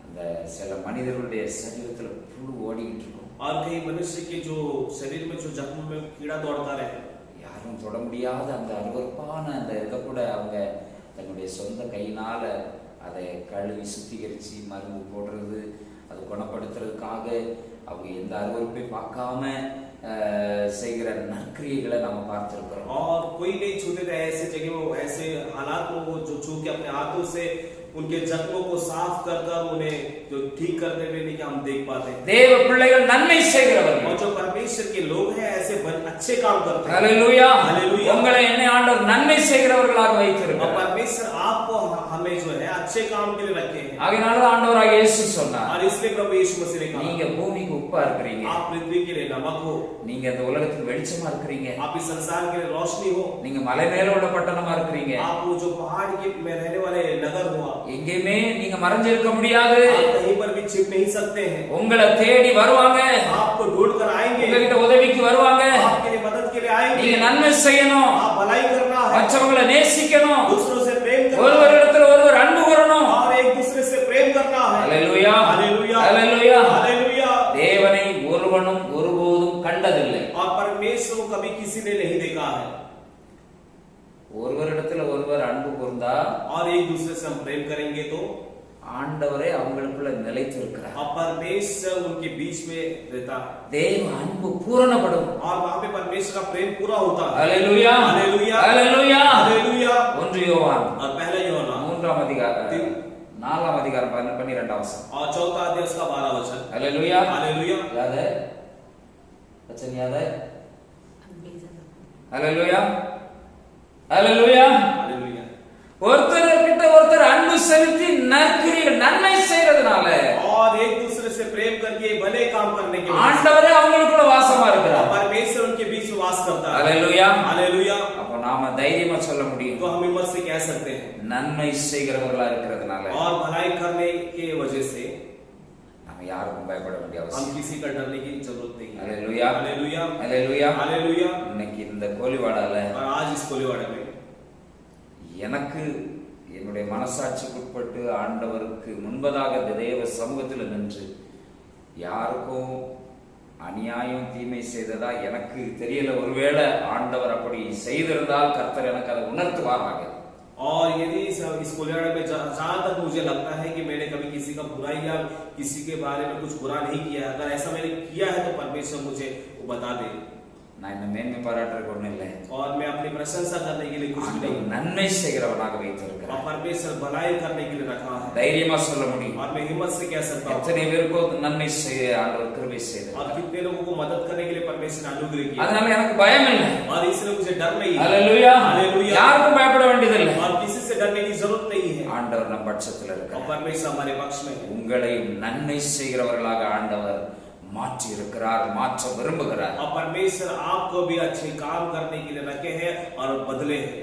அந்த சில மனிதர்களுடைய சரீரத்துல புழு ஓடிக்கிட்டு இருக்கும். और कई मनुष्य के जो शरीर में जो जख्म में कीड़ा दौड़ता रहे, யாரும் தொட முடியாத அந்த அருவருப்பான அந்த இதை கூட அவங்க தன்னுடைய சொந்த கையினால அதை கழுவி சுத்திகரிச்சு மருந்து போடுறது, அது குணப்படுத்துறதுக்காக அவங்க எந்த அருவருப்பை பார்க்காம செய்கிற நற்கிரியைகளை நம்ம பார்த்திருக்கிறோம். और कोई नहीं छूते थे ऐसे जगह में, ऐसे हालात में वो जो छू के अपने हाथों से उनके जख्मों को साफ कर कर उन्हें जो ठीक करते हुए नहीं हम देख पाते हैं। தேவ பிள்ளைகள் நன்மை செய்கிறவர்கள், और जो परमेश्वर के लोग हैं ऐसे अच्छे काम करते हैं। Hallelujah hallelujah. உங்களை என்னை ஆண்டவர் நன்மை செய்கிறவர்களாக और வைத்திருக்கிறார். परमेश्वर आपको हमें जो है अच्छे काम के लिए रखे हैं। ஆகையால தான் ஆண்டவராகிய இயேசு சொன்னார், और इसलिए प्रभु यीशु मसीह ने कहा, நீங்க பூமிக்கு உப்பா இருக்கிறீங்க, आप पृथ्वी के लिए नमक हो, நீங்க இந்த உலகத்துக்கு வெளிச்சமா இருக்கிறீங்க, आप इस संसार के लिए रोशनी हो, நீங்க மலை மேல உள்ள பட்டணமா இருக்கிறீங்க. आप वो जो पहाड़ के में रहने वाले नगर हो, எங்கேயுமே நீங்க மறைஞ்சிருக்க முடியாது. आप कहीं पर भी छिप नहीं सकते हैं। உங்களை தேடி வருவாங்க, आपको ढूंढ कर आएंगे, உங்ககிட்ட உதவிக்கு வருவாங்க. आपके लिए मदद के लिए आएंगे। நீங்க நன்மை செய்யணும், आप भलाई करना है, மற்றவங்களை நேசிக்கணும், दूसरों से प्रेम करना है, ஒருவரிடத்துல ஒருவர் அன்பு கூறணும். और एक दूसरे से प्रेम करना है। ஹalleluya हालेलुया ஹalleluya. हालेलुया। தேவனை ஒருவனும் ஒருபோதும் கண்டதில்லை. और परमेश्वर को कभी किसी ने नहीं देखा है। ஒருவரிடத்துல ஒருவர் அன்பு கூர்ந்தா और एक दूसरे से हम प्रेम करेंगे तो ஆண்டவரே அவங்களுக்குள்ள நிலைத்திருக்கிறார். और परमेश्वर उनके बीच में रहता है, தேவ அன்பு பூரணப்படும். और वहां पे परमेश्वर का प्रेम पूरा होता है। Hallelujah hallelujah hallelujah hallelujah. 1 யோவான் और पहला यूहन्ना 3ஆம் அதிகாரம் 4ஆம் அதிகாரம் 12ஆம் வசனம் और 4 अध्याय उसका 12 वचन। Hallelujah hallelujah. याद है वचन याद है? Hallelujah hallelujah hallelujah. ஒருத்தர்கிட்ட ஒருத்தர் அன்பு செலுத்தி நற்கிரிகள் நன்மை செய்யறதுனால और एक दूसरे से प्रेम करके भले काम करने के ஆண்டவரே அவங்களுக்குள்ள வாசமா இருக்கிறார். परमेश्वर उनके बीच में वास करता है। Hallelujah hallelujah. அப்ப நாம தைரியமா சொல்ல முடியும், तो हम हिम्मत से कह सकते हैं நன்மை செய்கிறவர்களா இருக்கிறதுனால और भलाई करने के वजह से நாம யாருக்கும் பயப்பட வேண்டிய हम அவசியம். किसी का डरने की जरूरत नहीं है। Hallelujah hallelujah hallelujah. हालेलुया। இன்னைக்கு இந்த கோலிவாடால और आज इस कोलीवाड़ा में எனக்கு என்னுடைய மனசாட்சிக்குட்பட்டு ஆண்டவருக்கு முன்பதாக இந்த தேவ சமூகத்தில் நின்று யாருக்கும் அநியாயம் தீமை செய்ததா எனக்கு தெரியல. ஒருவேளை ஆண்டவர் அப்படி செய்திருந்தால் கர்த்தர் எனக்கு அதை உணர்த்துவாராக. और यदि इस कोलीवाड़ा में जहां तक मुझे लगता है कि मैंने कभी किसी का बुराई या किसी के बारे में कुछ बुरा नहीं किया, अगर ऐसा मैंने किया है तो परमेश्वर मुझे वो बता दे। நான் இந்த மேன்மை பாராட்டுறதுக்கு ஒண்ணும் இல்லை. और मैं अपनी प्रशंसा करने के लिए कुछ भी नहीं, நன்மை செய்கிறவனாக और வைத்திருக்கிறார். परमेश्वर भलाई करने के लिए रखा है। தைரியமா சொல்ல முடியும். और मैं हिम्मत से कह सकता हूँ எத்தனை பேருக்கோ நன்மை செய்ய ஆண்டவர் கிருபை செய்தார். और कितने लोगों को मदद करने के लिए परमेश्वर ने अनुग्रह किया, அதனால எனக்கு பயம் இல்லை. और इसलिए मुझे डर नहीं है। Hallelujah hallelujah. யாருக்கும் பயப்பட வேண்டியதில்லை. और किसी से डरने की जरूरत नहीं है। ஆண்டவர் நம் பட்சத்தில் और இருக்கிறார். परमेश्वर हमारे पक्ष में है। உங்களையும் நன்மை செய்கிறவர்களாக ஆண்டவர் மாற்றி இருக்கிறார், மாற்ற விரும்புகிறார். और परमेश्वर आपको भी अच्छे काम करने के लिए रखे हैं और बदले हैं।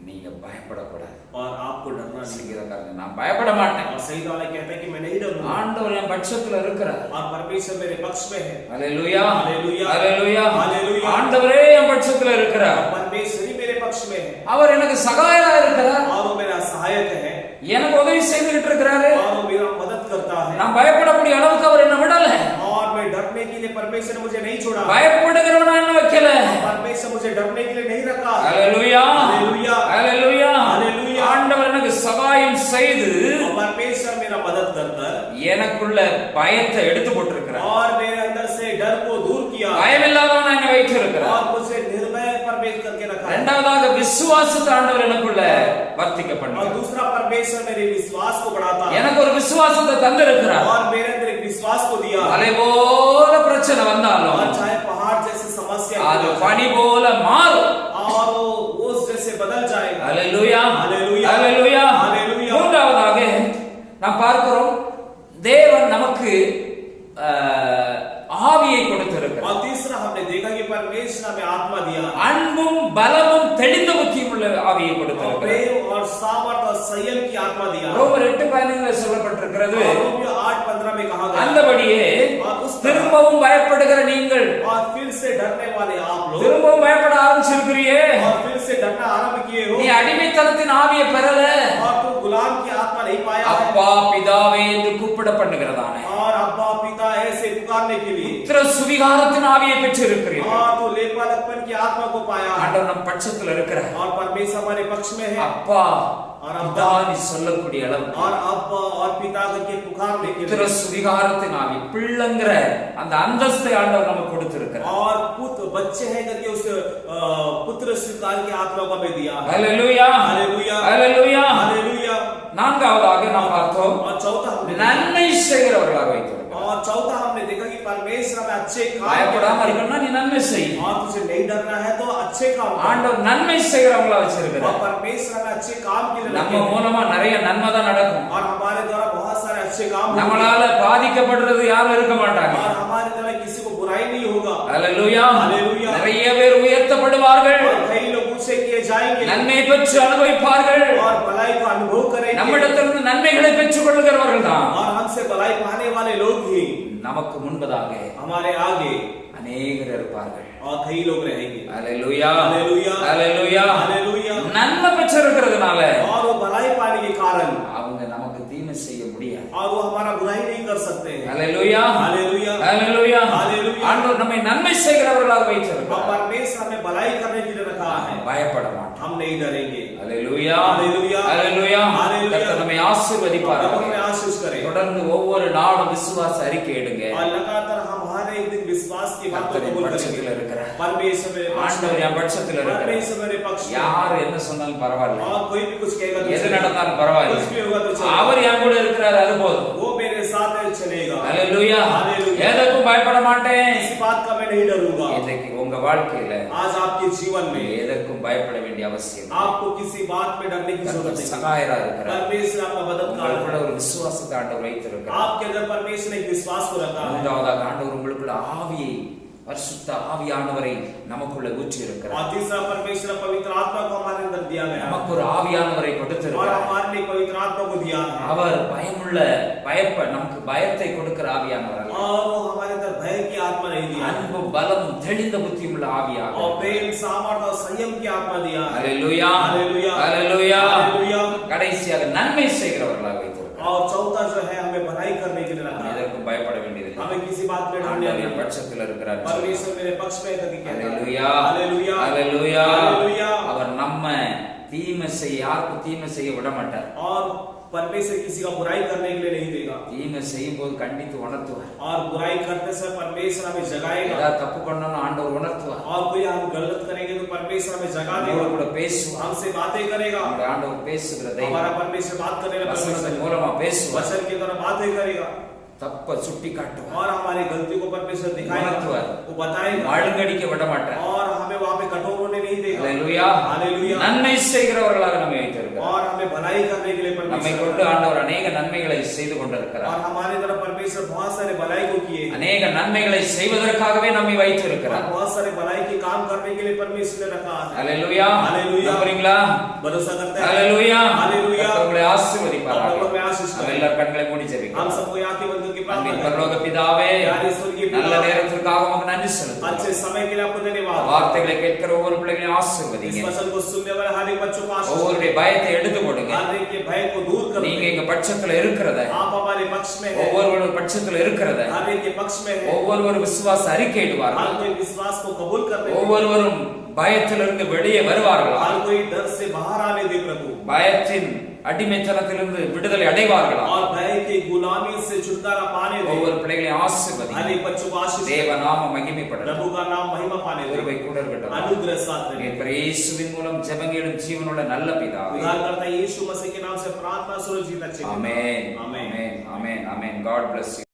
நீங்க பயப்படக்கூடாது. और आपको डरना नहीं। சங்கீதக்காரன் நான் பயப்பட மாட்டேன், और सही वाला कहता है कि मैं नहीं डरूंगा, ஆண்டவர் என் பட்சத்தில் இருக்கிறார். और परमेश्वर मेरे पक्ष में है। ஹalleluya हालेलुया ஹalleluya हालेलुया। ஆண்டவரே என் பட்சத்தில் இருக்கிறார். और परमेश्वर ही मेरे पक्ष में है, அவர் எனக்கு சகாயரா இருக்கிறார். और वो मेरा सहायक है, எனக்கு உதவி செய்துகிட்டு இருக்கிறாரு. और वो मेरा मदद करता है। நான் பயப்படக்கூடிய அளவுக்கு அவர் என்ன விடல. और मैं डरने के लिए परमेश्वर ने मुझे नहीं छोड़ा, பயப்படுகிறவனா என்ன வைக்கல. परमेश्वर मुझे डरने के लिए नहीं रखा। ஹalleluya हालेलुया ஹalleluya. हालेलुया। ஆண்டவர் எனக்கு சகாயம் செய்து और परमेश्वर मेरा मदद कर எனக்குள்ள பயத்தை எடுத்து போட்டிருக்கிறார். और मेरे अंदर से डर को दूर किया, பயமில்லாதவனா என்னை வைத்திருக்கிறார். और मुझे निर्भय परमेश्वर करके रखा। இரண்டாவதாக விசுவாசத்தை ஆண்டவர் எனக்குள்ள வர்த்திக்க और பண்ணுகிறார். दूसरा परमेश्वर मेरे विश्वास को बढ़ाता है, எனக்கு ஒரு விசுவாசத்தை தந்திருக்கிறார். और मेरे अंदर एक विश्वास को दिया। மலை போல பிரச்சனை வந்தாலும் और चाहे पहाड़ जैसी समस्या அது பனி போல மாறும். और वो ओस जैसे बदल जाएगा। ஹalleluya हालेलुया ஹalleluya. हालेलुया। மூன்றாவதாக நாம் பார்க்கிறோம் தேவன் நமக்கு ஆவியை கொடுத்திருக்கிறார். और तीसरा हमने देखा कि परमेश्वर हमें आत्मा दिया, அன்பும் பலமும் தெளிந்த புத்தியும் உள்ள ஆவியை கொடுத்திருக்கிறார். प्रेम और सामर्थ और संयम की आत्मा दिया। ரோமர் 8:15 சொல்லப்பட்டிருக்கிறது. रोमियो 8:15 में कहा गया, அந்தபடியே और उस திரும்பவும் பயப்படுகிற நீங்கள் और फिर से डरने वाले आप लोग, திரும்பவும் பயப்பட ஆரம்பிச்சிருக்கிறியே. और फिर से डरना आरंभ किए हो, நீ அடிமைத்தனத்தின் ஆவியை பெறல, और तू गुलाम की आत्मा नहीं पाया है, அப்பா பிதாவே என்று கூப்பிட பண்ணுகிறதானே और अब्बा पिता ऐसे पुकारने के लिए, புத்திர சுவிகாரத்தின் ஆவியை பெற்றிருக்கிறீர்கள். और तू लेपालकपन की आत्मा को पाया है। ஆண்டவர் நம் பட்சத்தில் இருக்கிறார். और परमेश्वर हमारे पक्ष में है, அப்பா और பிதா நீ சொல்லக்கூடிய அளவு और अब्बा और पिता करके पुकारने के புத்திர लिए, சுவிகாரத்தின் ஆவி பிள்ளைங்கிற அந்த அந்தஸ்தை ஆண்டவர் நமக்கு கொடுத்திருக்கிறார். और पुत्र बच्चे हैं करके उस पुत्र स्वीकार की आत्मा को हमें दिया है। ஹalleluya हालेलुया ஹalleluya. हालेलुया। நான்காவதாக நாம் பார்த்தோம் और चौथा हमने நன்மை செய்கிறவர்களாக வைத்திருக்கிறார். और चौथा हमने देखा कि परमेश्वर हमें अच्छे काम பயப்படாம करने, இருக்கணும்னா நீ நன்மை செய். और तुझे नहीं डरना है तो अच्छे काम कर। ஆண்டவர் நன்மை செய்கிறவங்களா और வச்சிருக்கிறார். परमेश्वर हमें अच्छे काम के लिए நம்ம रखे हैं, மூலமா நிறைய நன்மை தான் நடக்கும். और हमारे द्वारा बहुत सारे अच्छे काम होंगे, நம்மளால பாதிக்கப்படுறது யாரும் இருக்க மாட்டாங்க. और हमारे द्वारा किसी को बुराई नहीं होगा। ஹalleluya हालेलुया। நிறைய பேர் உயர்த்தப்படுவார்கள், और कई लोग ऊंचे किए जाएंगे, நன்மை பெற்று அனுபவிப்பார்கள். और भलाई को अनुभव करेंगे, நம்மிடத்திலிருந்து நன்மைகளை பெற்றுக் கொள்கிறவர்கள் தான் और हमसे भलाई पाने वाले लोग ही நமக்கு முன்பதாக हमारे आगे அநேகர் இருப்பார்கள். और कई लोग रहेंगे। ஹalleluya हालेलुया ஹalleluya. हालेलुया। நன்மை பெற்றிருக்கிறதுனால और वो भलाई पाने के कारण அவங்க நமக்கு தீமை செய்ய முடியாது. और वो हमारा बुराई नहीं कर सकते हैं। ஹalleluya हालेलुया ஹalleluya. हालेलुया। ஆண்டவர் ஆண்டவர் நம்மை நன்மை செய்கிறவர்களாக வைத்திருக்கிறார். परमेश्वर हमें भलाई करने के लिए रखा है, பயப்பட மாட்டோம். हम नहीं डरेंगे। அல்லேலூயா, हालेलुया, அல்லேலூயா. हालेलुया। கர்த்தர் நம்மை ஆசீர்வதிப்பார். प्रभु हमें आशीष करे தொடர்ந்து ஒவ்வொரு நாளும் விசுவாச அறிக்கை எடுங்க. और लगातार हम हर एक दिन विश्वास की बात को கர்த்தர் कबूल பட்சத்தில் करेंगे। இருக்கிறார். परमेश्वर मेरे पक्ष में, ஆண்டவர் என் பட்சத்தில் இருக்கிறார். परमेश्वर मेरे पक्ष में, யார் என்ன சொன்னாலும் பரவாயில்லை, और कोई भी कुछ कहेगा तो எது चलेगा, நடந்தாலும் பரவாயில்லை, कुछ भी होगा तो चलेगा, அவர் என் கூட இருக்கிறார், அது போதும். वो मेरे साथ है, चलेगा। அல்லேலூயா. हालेलुया। எதற்கும் பயப்பட மாட்டேன். किसी बात का मैं नहीं डरूंगा। இன்னைக்கு உங்க வாழ்க்கையில आज आपके जीवन में எதற்கும் பயப்பட வேண்டிய அவசியம் இல்லை. आपको किसी बात में डरने की जरूरत கர்த்தர் नहीं। சகாயரா இருக்கிறார். परमेश्वर आपका मददगार உங்களுக்குள்ள है। ஒரு விசுவாசத்தை ஆண்டவர் வைத்திருக்கிறார். आपके अंदर परमेश्वर ने एक विश्वास को रखा है। மூன்றாவதாக ஆண்டவர் உங்களுக்குள்ள ஆவியை, பரிசுத்த ஆவியானவரை நமக்குள்ள ஊற்றி இருக்கிறார். और तीसरा, परमेश्वर पवित्र आत्मा को हमारे अंदर दिया गया है, நமக்கு ஒரு ஆவியானவரை और கொடுத்திருக்கிறார். हमारे लिए पवित्र आत्मा को दिया है। அவர் பயமுள்ள நமக்கு பயத்தை கொடுக்கிற ஆவியானவர் அல்ல. और वो हमारे अंदर भय की आत्मा नहीं दिया, அன்பு, பலம், தெளிந்த புத்தியும் உள்ள ஆவியாக. और प्रेम, सामर्थ और संयम की आत्मा दिया है। அல்லேலூயா, हालेलुया, அல்லேலூயா. हालेलुया। கடைசியாக நன்மை செய்கிறவர்களாக வைத்திருக்கிறார். और चौथा जो है, हमें भलाई करने के लिए रखा है। எதற்கும் பயப்பட வேண்டியதில்லை. हमें किसी बात में डरने ஆண்டவர் नहीं என் है। பட்சத்தில் இருக்கிறார். परमेश्वर मेरे पक्ष में कभी कहता है। அல்லேலூயா, हालेलुया, அல்லேலூயா. हालेलुया। அவர் நம்ம தீமை செய்ய, யாருக்கும் தீமை செய்ய விட மாட்டார். और परमेश्वर किसी का बुराई करने के लिए नहीं देगा, தீமை செய்யும் போது கண்டித்து உணர்த்துவார். और बुराई करते समय परमेश्वर हमें जगाएगा। ஏதாவது தப்பு பண்ணணும் ஆண்டவர் உணர்த்துவார். और कोई हम गलत करेंगे तो परमेश्वर हमें जगा நம்மோடு देगा, கூட பேசுவார். हमसे बातें करेगा। நம்முடைய ஆண்டவர் பேசுகிற தெய்வம். हमारा परमेश्वर बात करने वाला வசனத்தின் परमेश्वर மூலமா பேசுவார். वचन के द्वारा बातें करेगा, தப்ப சுட்டி காட்டுவார். और हमारी गलती को परमेश्वर दिखाएगा, उणर्तुवार। वो बताएगा, மழுங்கடிக்க விட மாட்டார். और हमें वहां पे कठोर होने नहीं देगा। அல்லேலூயா. हालेलुया। நன்மை செய்கிறவர்களாக நம்மை வைத்திருக்கிறார். और हमें भलाई करने के लिए நம்மை परमेश्वर, கொண்டு ஆண்டவர் அநேக நன்மைகளை செய்து கொண்டிருக்கிறார். और हमारे द्वारा परमेश्वर बहुत सारे भलाई को किए, அநேக நன்மைகளை செய்வதற்காகவே நம்மை और வைத்திருக்கிறார். बहुत सारे भलाई के काम करने के लिए परमेश्वर ने रखा है। அல்லேலூயா. हालेलुया। நம்புறீங்களா? भरोसा करते हैं। அல்லேலூயா. हालेलुया। கர்த்தர் உங்களை ஆசீர்வதிப்பாராக. और प्रभु में आशीष நம்ம करें। எல்லாரும் கண்களை மூடி हम ஜெபிக்கலாம். सबको आंखें बंद करके प्रार्थना அன்பின் करें। பரலோக பிதாவே, प्यारे स्वर्गीय पिता, நல்ல நேரத்திற்காக உமக்கு நன்றி செலுத்துகிறோம். अच्छे समय के लिए आपको धन्यवाद। வார்த்தைகளை கேட்கிற ஒவ்வொரு பிள்ளைகளையும் इस ஆசீர்வதிங்க. वचन को सुनने वाले हर एक बच्चों को आशीष ஒவ்வொருடைய பயத்தை எடுத்து போடுங்க. हर एक के भय को दूर कर நீங்க दें। எங்க பட்சத்துல இருக்கிறத, आप हमारे पक्ष में हैं, ஒவ்வொருவரும் பட்சத்துல இருக்கிறத हर एक के पक्ष में हैं। ஒவ்வொருவரும் விசுவாச அறிக்கையிடுவார்கள். हर कोई विश्वास को कबूल कर ले, ஒவ்வொருவரும் பயத்திலிருந்து வெளியே வருவார்களா? हर कोई डर से बाहर आने दे प्रभु, பயத்தின் அடிமைத்தனத்திலிருந்து விடுதலை அடைவார்களா? और भय की गुलामी से छुटकारा पाने दे। ஒவ்வொரு பிள்ளைகளையும் हर ஆசீர்வதிங்க. एक बच्चों को आशीष दे, தேவ நாம மகிமைப்படட்டும். प्रभु का नाम महिमा पाने दे, கிருபை கூட இருக்கட்டும். अनुग्रह साथ रहे। என் இயேசுவின் மூலம் ஜெபங்களும் ஜீவனுள்ள நல்ல பிதாவே. उद्धारकर्ता यीशु मसीह के नाम से प्रार्थना सुनो जीवित अच्छे। ஆமென். आमेन। ஆமென். ஆமென். ஆமென். God bless you.